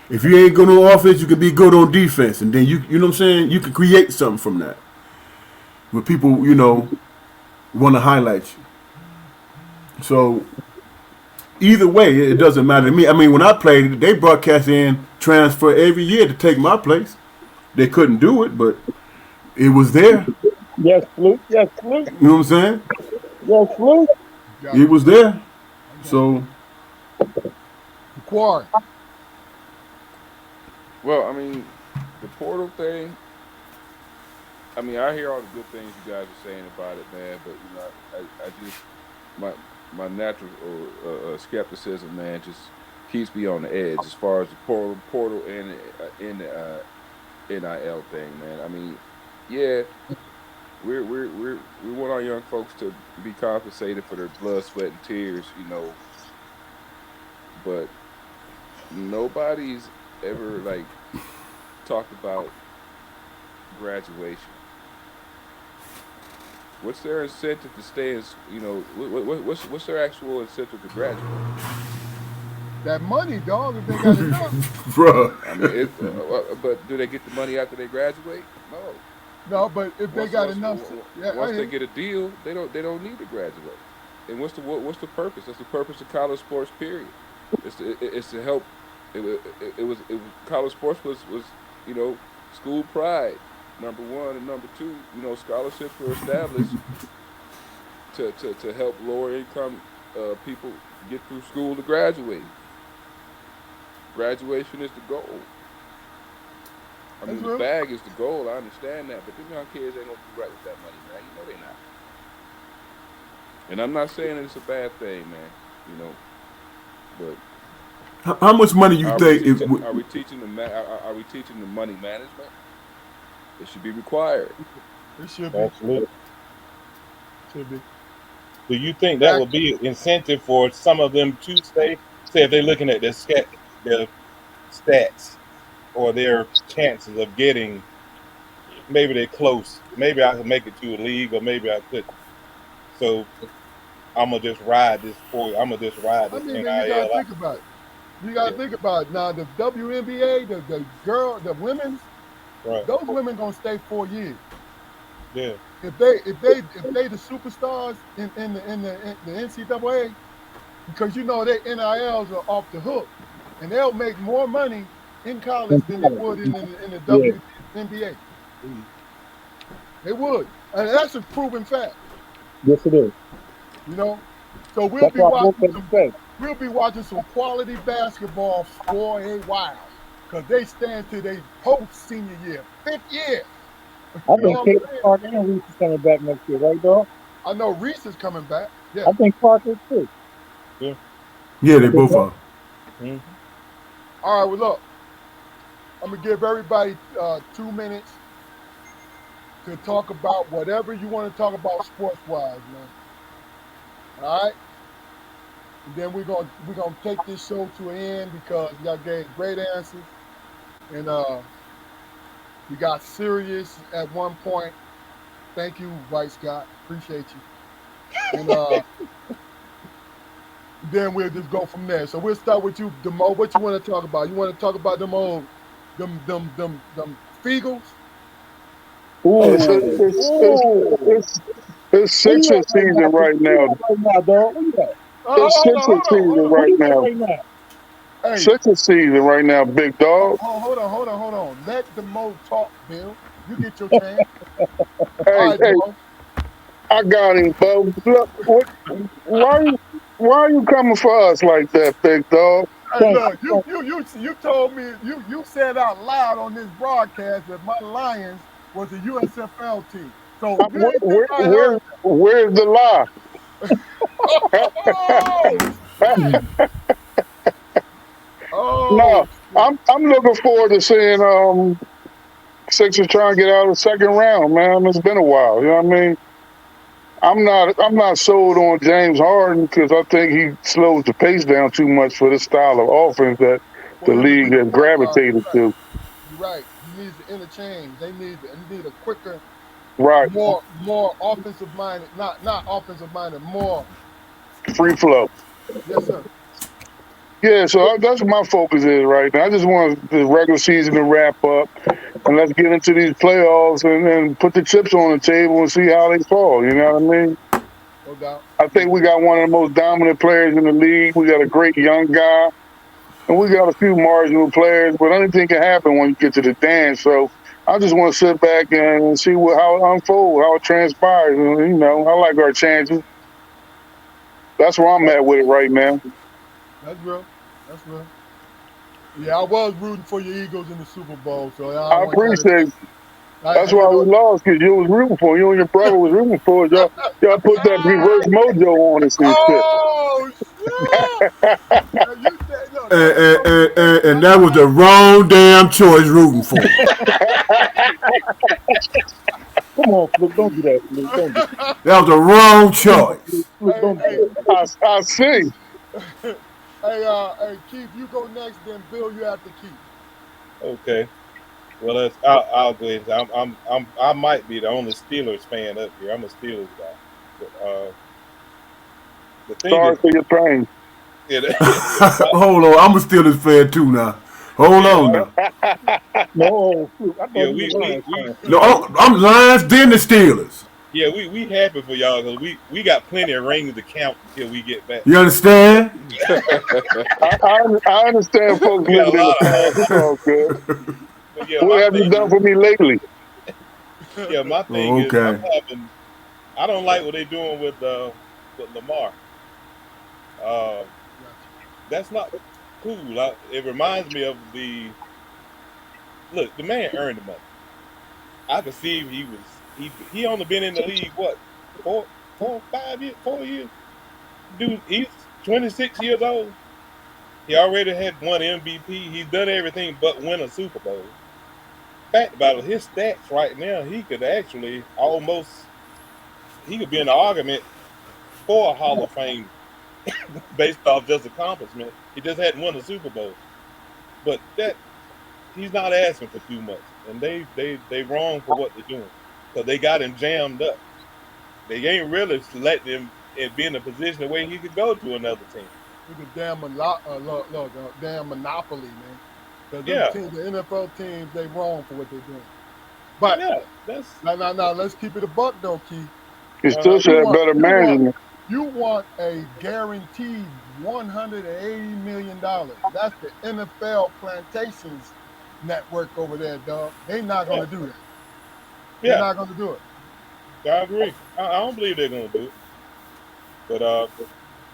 If you ain't good on offense, you can be good on defense. And then you know what I'm saying? You can create something from that. Where people, want to highlight you. So either way, it doesn't matter to me. I mean, when I played, they broadcast in transfer every year to take my place. They couldn't do it, but it was there. Yes, Luke. Yes, Luke. You know what I'm saying? Yes, Luke. It was there. So. Quarry. Well, I mean, the portal thing, I mean, I hear all the good things you guys are saying about it, man, but, I just, my natural skepticism, man, just keeps me on the edge as far as the portal and the NIL thing, man. I mean, yeah, we want our young folks to be compensated for their blood, sweat, and tears, but nobody's ever like talked about graduation. What's their incentive to stay in? What's their actual incentive to graduate? That money, dog, if they got enough. Bruh. I mean, but do they get the money after they graduate? No. No, but if they Once got once enough, yeah, I once hear they you. get a deal, they don't need to graduate. And what's the purpose? That's the purpose of college sports. Period. It's to help. It was college sports was you know school pride, number one, and number two. Scholarships were established to help lower income people get through school to graduate. Graduation is the goal. I That's mean, the real. bag is the goal. I understand that, but them young kids ain't gonna do right with that money, man. You know they not. And I'm not saying that it's a bad thing, man. You know, but How much money you are we think? te- are we teaching are we teaching the money management? It should be required. It should be. Absolutely. Should be. Do you think that Back. would be incentive for some of them to stay? Say if they're looking at their stats or their chances of getting, maybe they're close. Maybe I could make it to a league, or maybe I couldn't. So I'm gonna just ride this for you. I'm gonna just ride I this mean, man, you gotta NIL out. think about it. You Yeah, gotta think about it. Now, the WNBA, the women's, right. those women gonna stay 4 years. Yeah, If they the superstars in the NCAA, because their NILs are off the hook, and they'll make more money in college than they would in the Yeah, WNBA. They would, and that's a proven fact. yes it is. You know, so we'll That's be why I broke watching that some say. we'll be watching some quality basketball for a while, because they stand to their post senior year, 5th year. I You know think what I'm Caleb saying? Clark and Reese is coming back next year, right, dog? I know Reese is coming back. I Yeah. think Clark is too. yeah. Yeah, I they think both Clark, are. Mm. All right. Well, look, I'm gonna give everybody 2 minutes to talk about whatever you want to talk about sports wise, man. All right. And then we're gonna take this show to an end because y'all gave great answers, and you got serious at one point. Thank you, Vice Scott. Appreciate you. And then we'll just go from there. So we'll start with you, Demoe. What you want to talk about? You want to talk about them old, them Feagles? It's ooh, it's it's ooh. it's, it's Where you Sixer at right season now? right Where you now. at right now, dog? Where you at? It's Hold on, Sixer hold on, hold season Where right you on. at now. right now? Hey, Sixer season right now, big dog. hold on. Let Demoe talk, Bill. You get your chance. All Hey, right, hey, Demoe. I got him, bro. Look, why you coming for us like that, big dog? Hey, Thank look, you. you told me you said out loud on this broadcast that my Lions was a USFL team. So you Where, didn't think where, I where, heard where's the lie? that? Oh shit! No, Oh shit! I'm looking forward to seeing Sixers trying to get out of the second round, man. It's been a while. You know what I mean? I'm not sold on James Harden because I think he slows the pace down too much for this style of offense that For the him to be league the has point guard, gravitated to. you're right. He needs to interchange. They need a quicker, Right, more offensive minded, not offensive minded, more. free flow. Yes, sir. Yeah, so that's what my focus is right now. I just want the regular season to wrap up and let's get into these playoffs and put the chips on the table and see how they fall. You know what I mean? No doubt. I think we got one of the most dominant players in the league. We got a great young guy, and we got a few marginal players, but anything can happen when you get to the dance. So I just want to sit back and see how it unfolds, how it transpires. And, I like our chances. That's where I'm at with it right now. That's real. That's real. Yeah, I was rooting for your Eagles in the Super Bowl, so I I want y'all to. appreciate it. That's why we lost because you was rooting for it. You and your brother was rooting for it. Y'all put that reverse mojo on us and shit. Oh shit! Now you said, look, And, now and, and, and and that was the wrong damn choice rooting for him. Come on, Fluke. Don't do that, Fluke. Don't do That was the wrong that. Fluke, choice. Fluke, hey, don't do hey, that. I see. hey, Hey, Keith, you go next. Then Bill, you have to keep. Okay. Well, I'll go ahead. I might be the only Steelers fan up here. I'm a Steelers guy. But the thing Sorry is, for your pain. yeah, Hold on, I'm a Steelers fan too now. Hold yeah, on now. No, shoot, I thought yeah. you were lying. No, I'm Lions, then the Steelers. We happy for y'all because we got plenty of rings to count until we get back. You understand? I understand folks We got a living in the lot of past. It's all good. but yeah, What my have you thing done is for me lately? yeah, my thing Oh, is I'm okay. having I don't like what they're doing with Lamar. Uh, that's not cool. It reminds me of the look. The man earned the money. I could see he only been in the league what 5 years, 4 years. Dude, he's 26 years old. He already had one MVP. He's done everything but win a Super Bowl. Fact about it, his stats right now, he could actually he could be in the argument for a Hall of Fame based off just accomplishment. He just hadn't won a Super Bowl. But that he's not asking for too much. And they wrong for what they're doing. Because they got him jammed up. They ain't really letting him be in a position where he could go to another team. With the damn monopoly, man. Because Yeah. the NFL teams, they wrong for what they're doing. But Yeah, that's now, let's keep it a buck though, Keith. You still should have better management. You want a guaranteed $180 million. That's the NFL Plantations network over there, dog. They're not going to do that. They're yeah. not going to do it. I agree. I don't believe they're gonna do it.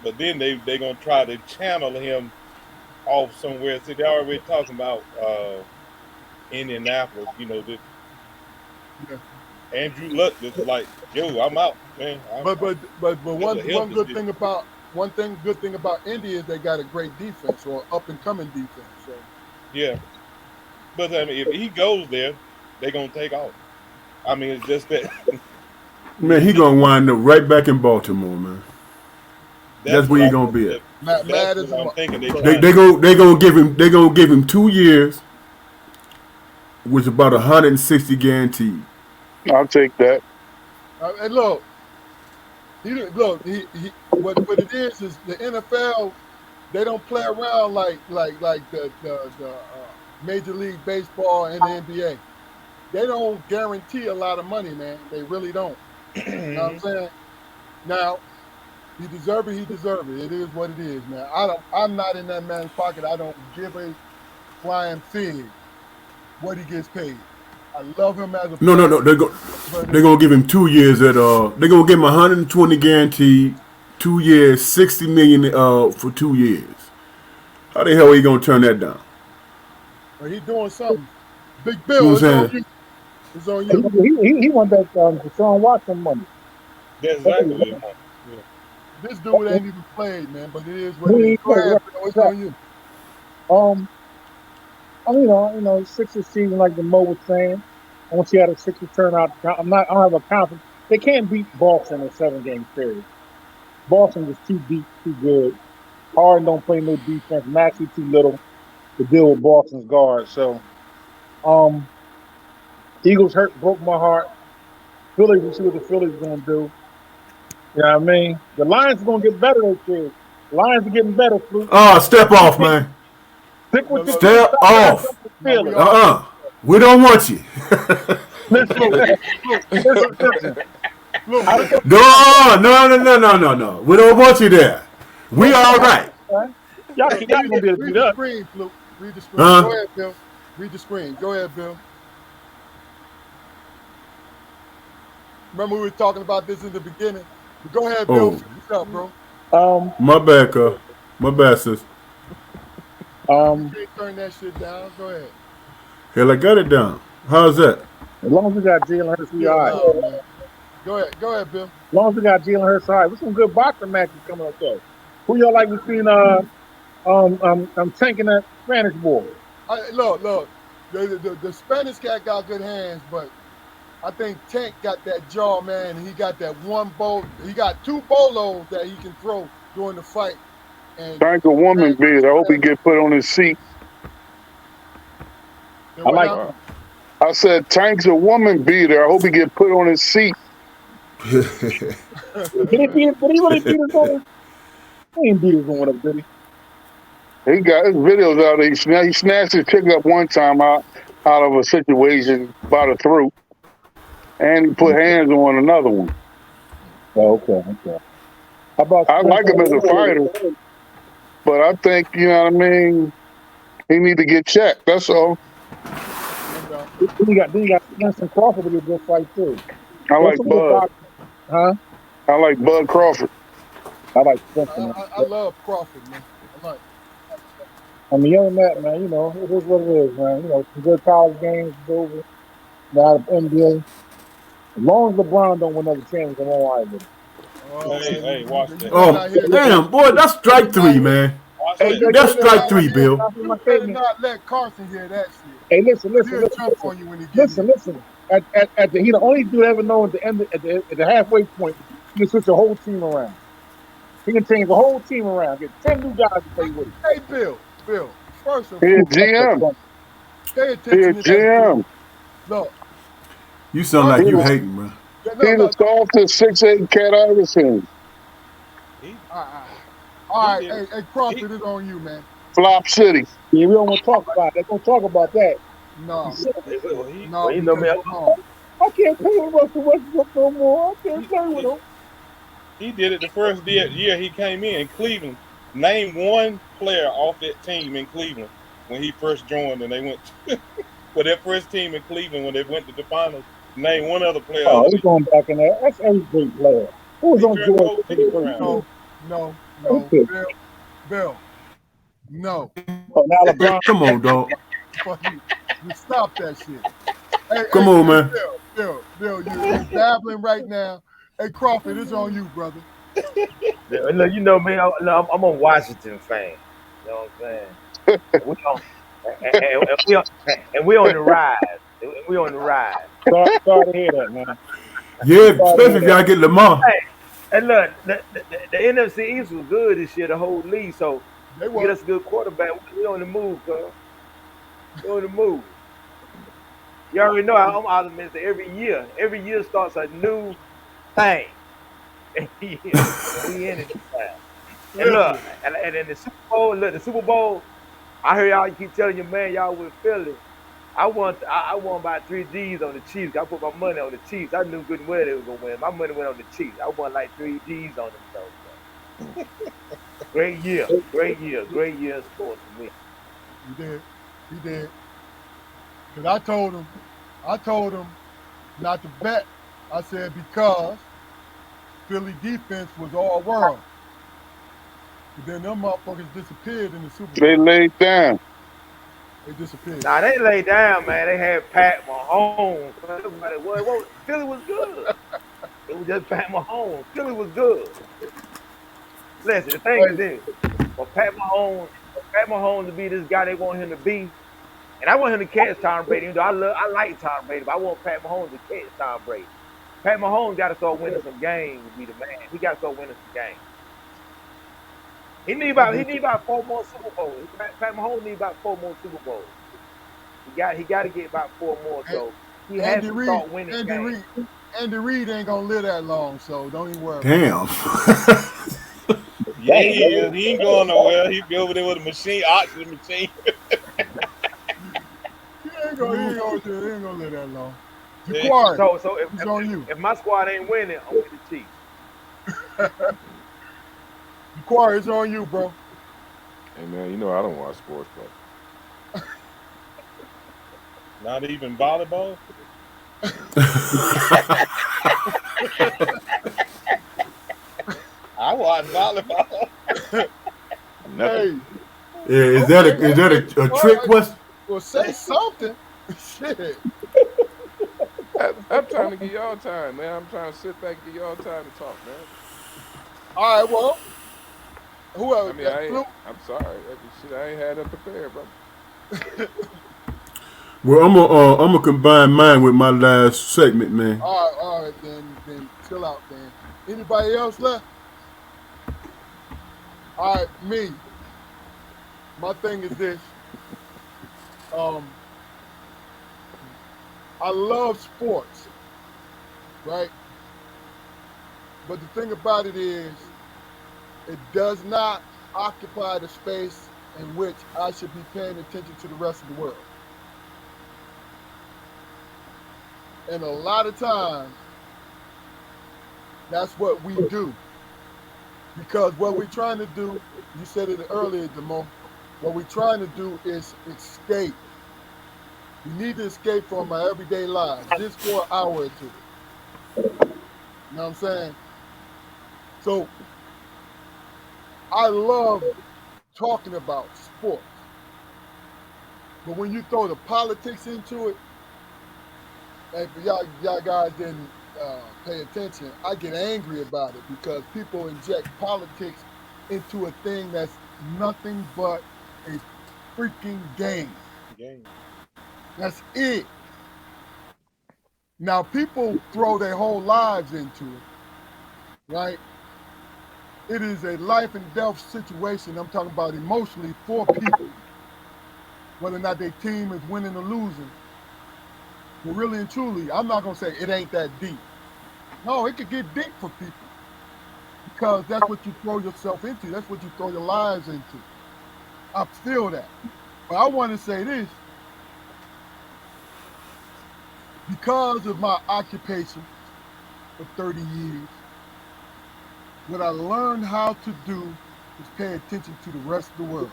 But then they gonna try to channel him off somewhere. See, they already talking about Indianapolis. You know, Yeah. Andrew Luck just like, yo, I'm out, man. But one a helpless good defense. thing about Indy is they got a great defense or up and coming defense. So Yeah, but I mean, if he goes there, they're gonna take off. I mean, it's just that. Man, he gonna wind up right back in Baltimore, man. That's where he gonna be at. Matt That's is what I'm thinking. They gonna give him 2 years, which is about 160 guaranteed. I'll take that. and look, what it is the NFL. They don't play around like the Major League Baseball and the NBA. They don't guarantee a lot of money, man. They really don't. You know what I'm saying? Now, he deserve it. It is what it is, man. I'm not in that man's pocket. I don't give a flying fig what he gets paid. I love him as a player. No. They're gonna give him 2 years at they're gonna give him 120 guaranteed, 2 years, 60 million for 2 years. How the hell are you gonna turn that down? But he doing something. Big You Bill, know it's what I'm on saying? you. It's on you. He want that Deshaun Watson money. That's exactly what it was. This dude ain't even played, man. But it is what it is. Go ahead, Bill. It's on you. You know, Sixers season like the Mo was saying. Once he had a Sixers turnout, I don't have a confidence. They can't beat Boston in a 7-game series. Boston is too deep, too good. Harden don't play no defense. Maxey too little to deal with Boston's guard. So, Eagles broke my heart. Phillies, we'll see what the Phillies gonna do. You know what I mean? The Lions are gonna get better this year. The Lions are getting better, Fluke. Step off, man. Stick with the Step off. We don't want you. Listen. No. We don't want you there. We all right. Y'all gonna be able to beat us. Read the screen. Go ahead, Bill. Read the screen. Go ahead, Bill. Remember we were talking about this in the beginning. But go ahead, Bill. Finish up, bro. My bad, my bad, sis. You turn that shit down. Go ahead. Hell, I got it down. How's that? As long as we got Jalen Hurts, we all right. Go ahead, Bill. As long as we got Jalen Hurts, all right. There's some good boxing matches coming up though. Who y'all like between I'm tanking that Spanish boy? Look. The Spanish cat got good hands, but I think Tank got that jaw, man. He got that one bowl. He got 2 bolos that he can throw during the fight, And Tank a woman beat. I hope he get put on his seat. and I what like. happened? I said Tank's a woman beater. I hope he get put on his seat. Did he really beat his woman? He ain't beat his woman up, did he? He got his videos out there. He snatched his chick up one time out of a situation by the throat, and he put hands on another one. Oh, okay. How about I like him as a fighter, but I think, you know what I mean, he need to get checked. That's all. Then you got Reese and Crawford to be a good fight too. I like Bud. Huh? I like Bud Crawford. I like Spencer. I love Crawford, man. I mean, other than that, man, you know, it is what it is, man. You know, some good college games is over. Now the NBA. As long as LeBron don't win another championship, I'm all right with it. Hey, watch that. Oh, damn, boy, that's strike 3, man. That's strike 3, Bill. You better not let Carson hear that shit. Hey, listen. He'll jump on you when he gets Listen. He the only dude ever know at the halfway point, he can switch a whole team around. He can change the whole team around. Get 10 new guys to play with him. Hey, Bill. First of all, He a GM. pay attention to GM. Look. You sound like you hating, bro. He's the softest 6'8" Cat Iverson. All right, hey, Crawford is on you, man. Flop City. Yeah, we don't want to talk about it. They're going to talk about that. No. Well, you know me. I can't play with Russell Westbrook no more. I can't play with him. He did it the first year he came in Cleveland. Name one player off that team in Cleveland when he first joined and they went for their first team in Cleveland when they went to the finals. Name one other player. Oh, he's going back in there. That's every great player. Who was on Georgia? No. Bill. No. Oh, now LeBron. Come on, dog. You stop that shit. Hey, Come on, man. Bill, you're babbling right now. Hey, Crawford, it's on you, brother. Look, you know me. I'm a Washington fan. You know what I'm saying? We on the rise. We on the rise. Sorry to hear that, man. Yeah, especially if y'all get Lamar. Hey, and look, the NFC East was good this year, the whole league. So get us a good quarterback. We on the move, girl. We on the move. You already know I'm optimistic. Every year starts a new thing. We in it. And look, and in the Super Bowl, I heard y'all keep telling your man y'all with Philly. I won about 3 G's on the Chiefs. I put my money on the Chiefs. I knew good and well they were gonna win. My money went on the Chiefs. I won like 3 G's on them though. Great year in sports for me. He did. Cause I told him not to bet. I said because Philly defense was all world. But then them motherfuckers disappeared in the Super Bowl. They laid down. They disappeared. Nah, they laid down, man. They had Pat Mahomes. Philly was good. It was just Pat Mahomes. Philly was good. Listen, the thing is this: for Pat Mahomes to be this guy they want him to be, and I want him to catch Tom Brady. Even though I like Tom Brady, but I want Pat Mahomes to catch Tom Brady. Pat Mahomes got to start winning some games to be the man. He got to start winning some games. He need about 4 more Super Bowls. Pat Mahomes need about 4 more Super Bowls. He got to get about 4 more. So he has to start winning games. Andy Reid ain't gonna live that long, so don't even worry. Damn. Yeah, he is. He ain't going nowhere. He be over there with a machine, oxygen machine. He ain't gonna live that long. Ja'Quari, so if my squad ain't winning, I'm with the Chiefs. Ja'Quari, it's on you, bro. Hey man, you know I don't watch sports, but Not even volleyball. I watch volleyball. Hey. Yeah, is that a trick question? Well, say something. Shit. I'm trying to give y'all time, man. I'm trying to sit back and give y'all time to talk, man. All right, well, whoever. I mean, I'm sorry. I ain't had that prepared, bro. Well, I'm gonna combine mine with my last segment, man. All right, then chill out, man. Anybody else left? All right, me. My thing is this. Um, I love sports, right? But the thing about it is, it does not occupy the space in which I should be paying attention to the rest of the world. And a lot of times, that's what we do. Because what we're trying to do, you said it earlier, Demoe, what we're trying to do is escape. We need to escape from our everyday lives just for an hour or two. You know what I'm saying? So I love talking about sports. But when you throw the politics into it, and for y'all guys didn't pay attention, I get angry about it because people inject politics into a thing that's nothing but a freaking game. Game. That's it. Now people throw their whole lives into it, right? It is a life and death situation. I'm talking about emotionally for people, whether or not their team is winning or losing. But really and truly, I'm not gonna say it ain't that deep. No, it could get deep for people because that's what you throw yourself into. That's what you throw your lives into. I feel that. But I want to say this because of my occupation for 30 years, what I learned how to do is pay attention to the rest of the world.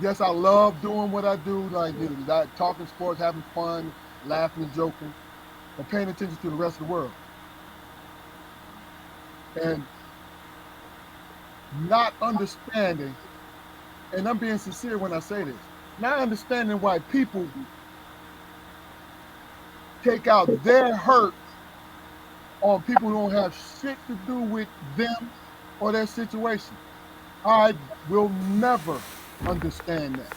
Yes, I love doing what I do, like talking sports, having fun, laughing and joking, but paying attention to the rest of the world. And not understanding, and I'm being sincere when I say this, not understanding why people take out their hurt on people who don't have shit to do with them or their situation. I will never understand that.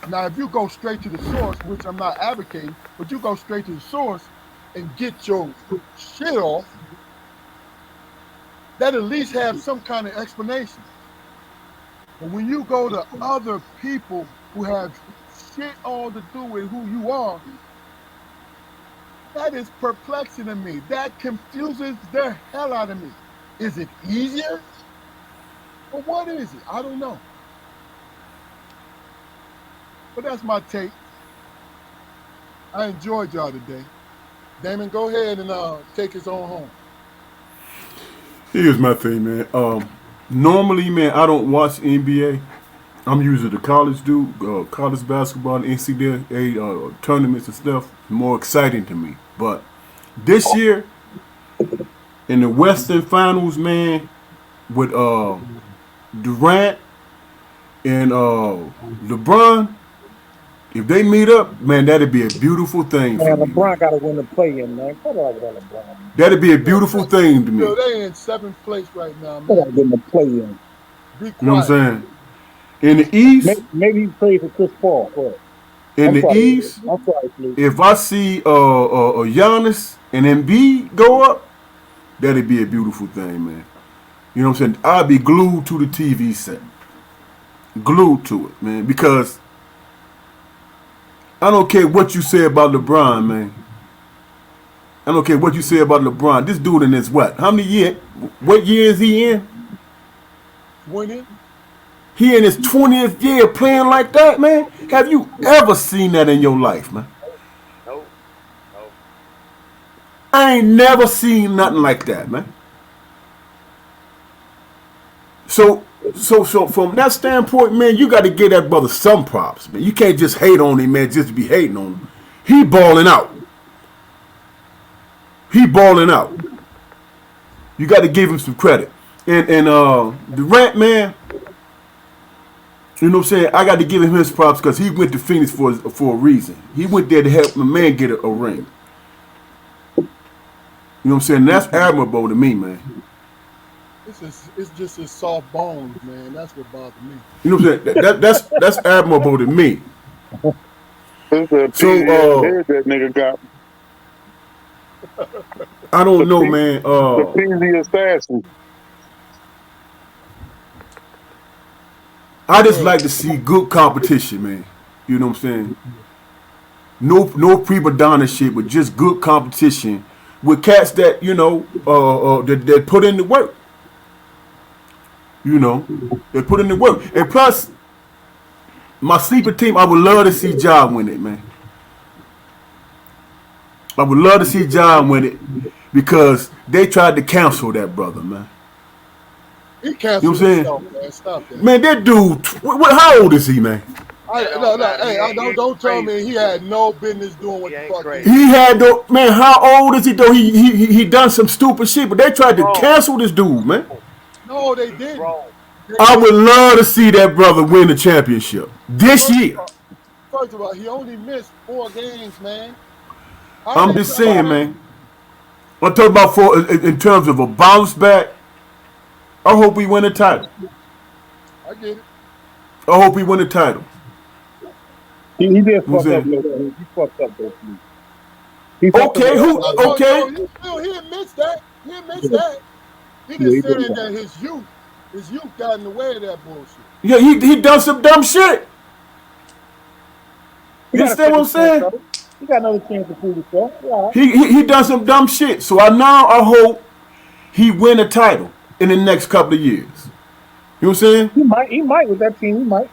Now, if you go straight to the source, which I'm not advocating, but you go straight to the source and get your shit off, that at least have some kind of explanation. But when you go to other people who have shit all to do with who you are, that is perplexing to me. That confuses the hell out of me. Is it easier? Or what is it? I don't know. But that's my take. I enjoyed y'all today. Damon, go ahead and take us on home. Here's my thing, man. Normally, man, I don't watch NBA. I'm usually the college dude, college basketball, and NCAA tournaments and stuff. More exciting to me. But this year, in the Western Finals, man, with Durant and LeBron, if they meet up, man, that'd be a beautiful thing for Man, me. LeBron got to win the play-in, man. Cut out with that LeBron. That'd be a beautiful thing to me. Yo, they in 7th place right now, Cut out man. with the play-in. Be You know what quiet. I'm saying? In the East, Maybe he played for Chris Paul. What? in I'm the sorry. East, I'm sorry, please. if I see Giannis and Embiid go up, that'd be a beautiful thing, man. You know what I'm saying? I'd be glued to the TV set. Glued to it, man. Because I don't care what you say about LeBron, man. I don't care what you say about LeBron. This dude in his what? How many years? What year is he in? 20? He in his 20th year playing like that, man. Have you ever seen that in your life, man? Nope. Nope. I ain't never seen nothing like that, man. So from that standpoint, man, you got to give that brother some props, man. You can't just hate on him, man, just to be hating on him. He balling out. He balling out. You got to give him some credit. And Durant, man, you know what I'm saying? I got to give him his props because he went to Phoenix for a reason. He went there to help the man get a ring. You know what I'm saying? That's admirable to me, man. It's just his soft bones, man. That's what bothers me. You know what I'm saying? That's admirable to me. It's a So head that nigga got. I don't know, man. The PZ assassin. I just Good. like to see good competition, man. You know what I'm saying? No prima donna shit, but just good competition with cats that that put in the work. You know, they put in the work, and plus my sleeper team. I would love to see Ja win it, man. I would love to see Ja win it because they tried to cancel that brother, man. He You know canceled what I'm saying? himself, man. Stop that. Man, that dude. How old is he, man? It No, don't no, matter. hey, don't tell Crazy. me he had no business doing what He the ain't fuck he crazy. did. He had though, man. How old is he though? He done some stupid shit, but they tried to Grown. cancel this dude, man. No, they He didn't. grown. I would love to see that brother win the championship this First of year. all, first of all, he only missed 4 games, man. How I'm they just trying to saying, cancel? man. I'm talking about in terms of a bounce back. I hope we win the title. I get it. I hope we win the title. He did You know what I'm fuck up, saying? though. He fucked up, though. He fucked up a Okay, couple who? of No, games. Okay, he admits that. He admits Yeah, that. He yeah, just he did saying that. that his youth got in the way of that bullshit. yeah, he done some dumb shit. He You got a understand what I'm second chance, saying? though. He got another chance to prove himself. Yeah. He done some dumb shit. So I hope he win a title in the next couple of years. You know what I'm saying? He might with that team. He might.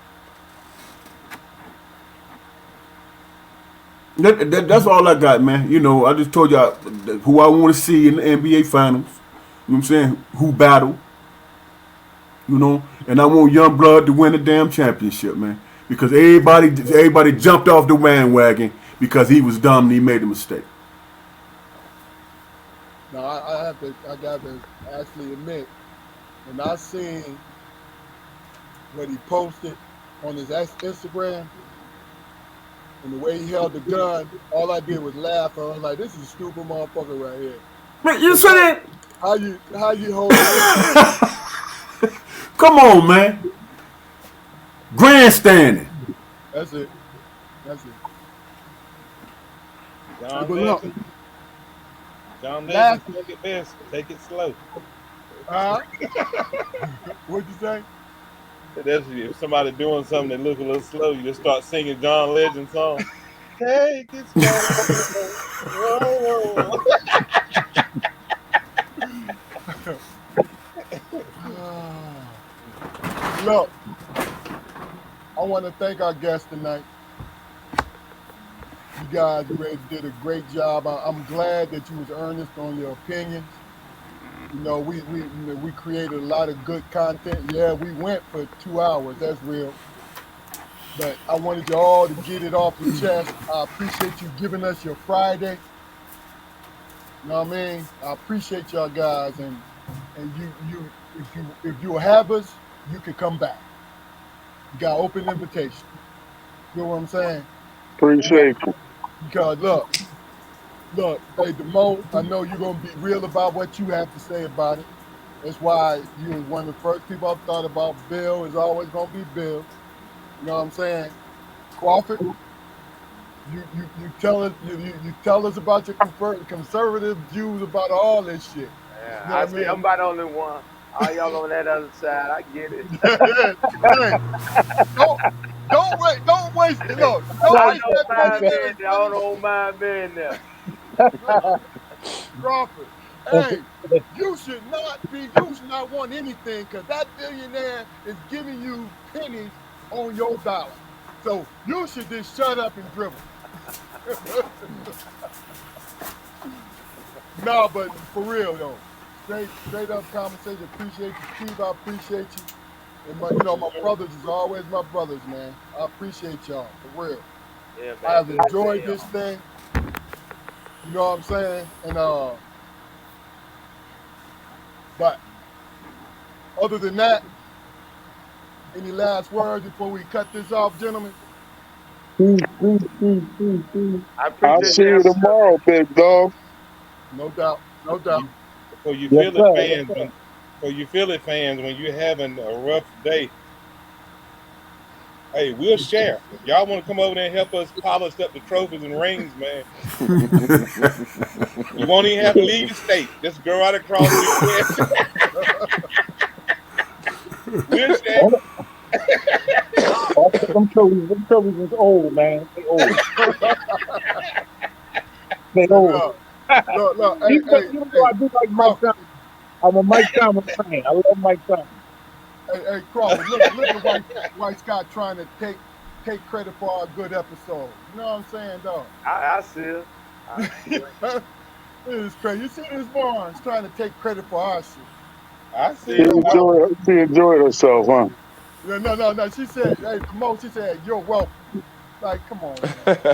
That's all I got, man. You know, I just told y'all who I want to see in the NBA Finals. You know what I'm saying? Who battle, you know? And I want Young Blood to win the damn championship, man. Because everybody jumped off the bandwagon because he was dumb and he made a mistake. Now I got to actually admit, when I seen what he posted on his Instagram and the way he held the gun, all I did was laugh. I was like, "This is a stupid motherfucker right here." Man, you 'Cause saying? how you hold a pistol? Come on, man. Grandstanding. That's it. That's it. John But look, Legend. John last, Legend said it best. Take it slow. what'd you say? That's if somebody doing something that look a little slow, you just start singing John Legend song. Take it slow. Whoa, whoa. Look, I want to thank our guests tonight. You guys did a great job. I'm glad that you was earnest on your opinions. You know, we created a lot of good content. Yeah, we went for 2 hours. That's real. But I wanted you all to get it off your chest. I appreciate you giving us your Friday. You know what I mean? I appreciate y'all guys, and you if you have us, you can come back. You got open invitation. You know what I'm saying? Appreciate you. Because look, hey Demoe, I know you're gonna be real about what you have to say about it. That's why you was one of the first people I thought about. Bill is always gonna be Bill. You know what I'm saying? Crawford, you tell us about your conservative views about all this shit. Yeah, You know I what I see. I'm mean? about the only one. All y'all on that other side, I get it. Hey, don't waste it. Look, don't I waste don't that mind being presidential there. I don't mind being there. Crawford. Hey, you should not want anything because that billionaire is giving you pennies on your dollar. So you should just shut up and dribble. No, but for real though, straight up conversation. Appreciate you, Steve. I appreciate you. And my brothers is always my brothers, man. I appreciate y'all for real. Yeah, I man. have Good to enjoyed see this y'all. thing. You know what I'm saying? And but other than that, any last words before we cut this off, gentlemen? I I'll appreciate see you you having me up tomorrow, here. big dog. No doubt, no doubt. You, for you Yes, feel it sir. Yes, fans, sir. when you're having a rough day, hey, we'll share. Y'all want to come over there and help us polish up the trophies and rings, man? You won't even have to leave the state. Just go right across the US. We'll share. Only, Them trophies is old, man. They old. They old. Look. Even though I do like Mike Crawford. Thomas, I'm a Mike Thomas fan. I love Mike Thomas. Hey, Crawford. Look at White Scott trying to take credit for our good episode. You know what I'm saying, dog? I see it. I see it. This is crazy. You see this Barnes trying to take credit for our shit. I see She it. enjoyed herself, huh? No. She said, hey, she said, you're welcome. Like, come on, man.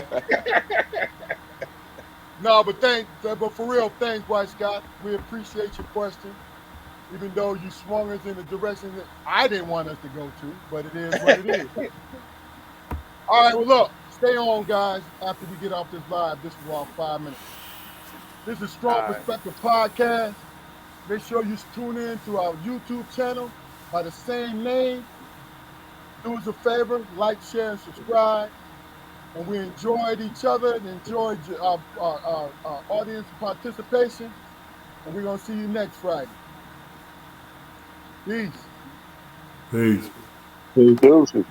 No, but for real, thanks, White Scott. We appreciate your question. Even though you swung us in a direction that I didn't want us to go to, but it is what it is. All right, well, look, stay on, guys. After we get off this live, this is around 5 minutes. This is Strong Perspective Podcast. Make sure you tune in to our YouTube channel by the same name. Do us a favor, like, share, and subscribe. And we enjoyed each other and enjoyed our audience participation. And we're going to see you next Friday. Peace. Peace. Deuces.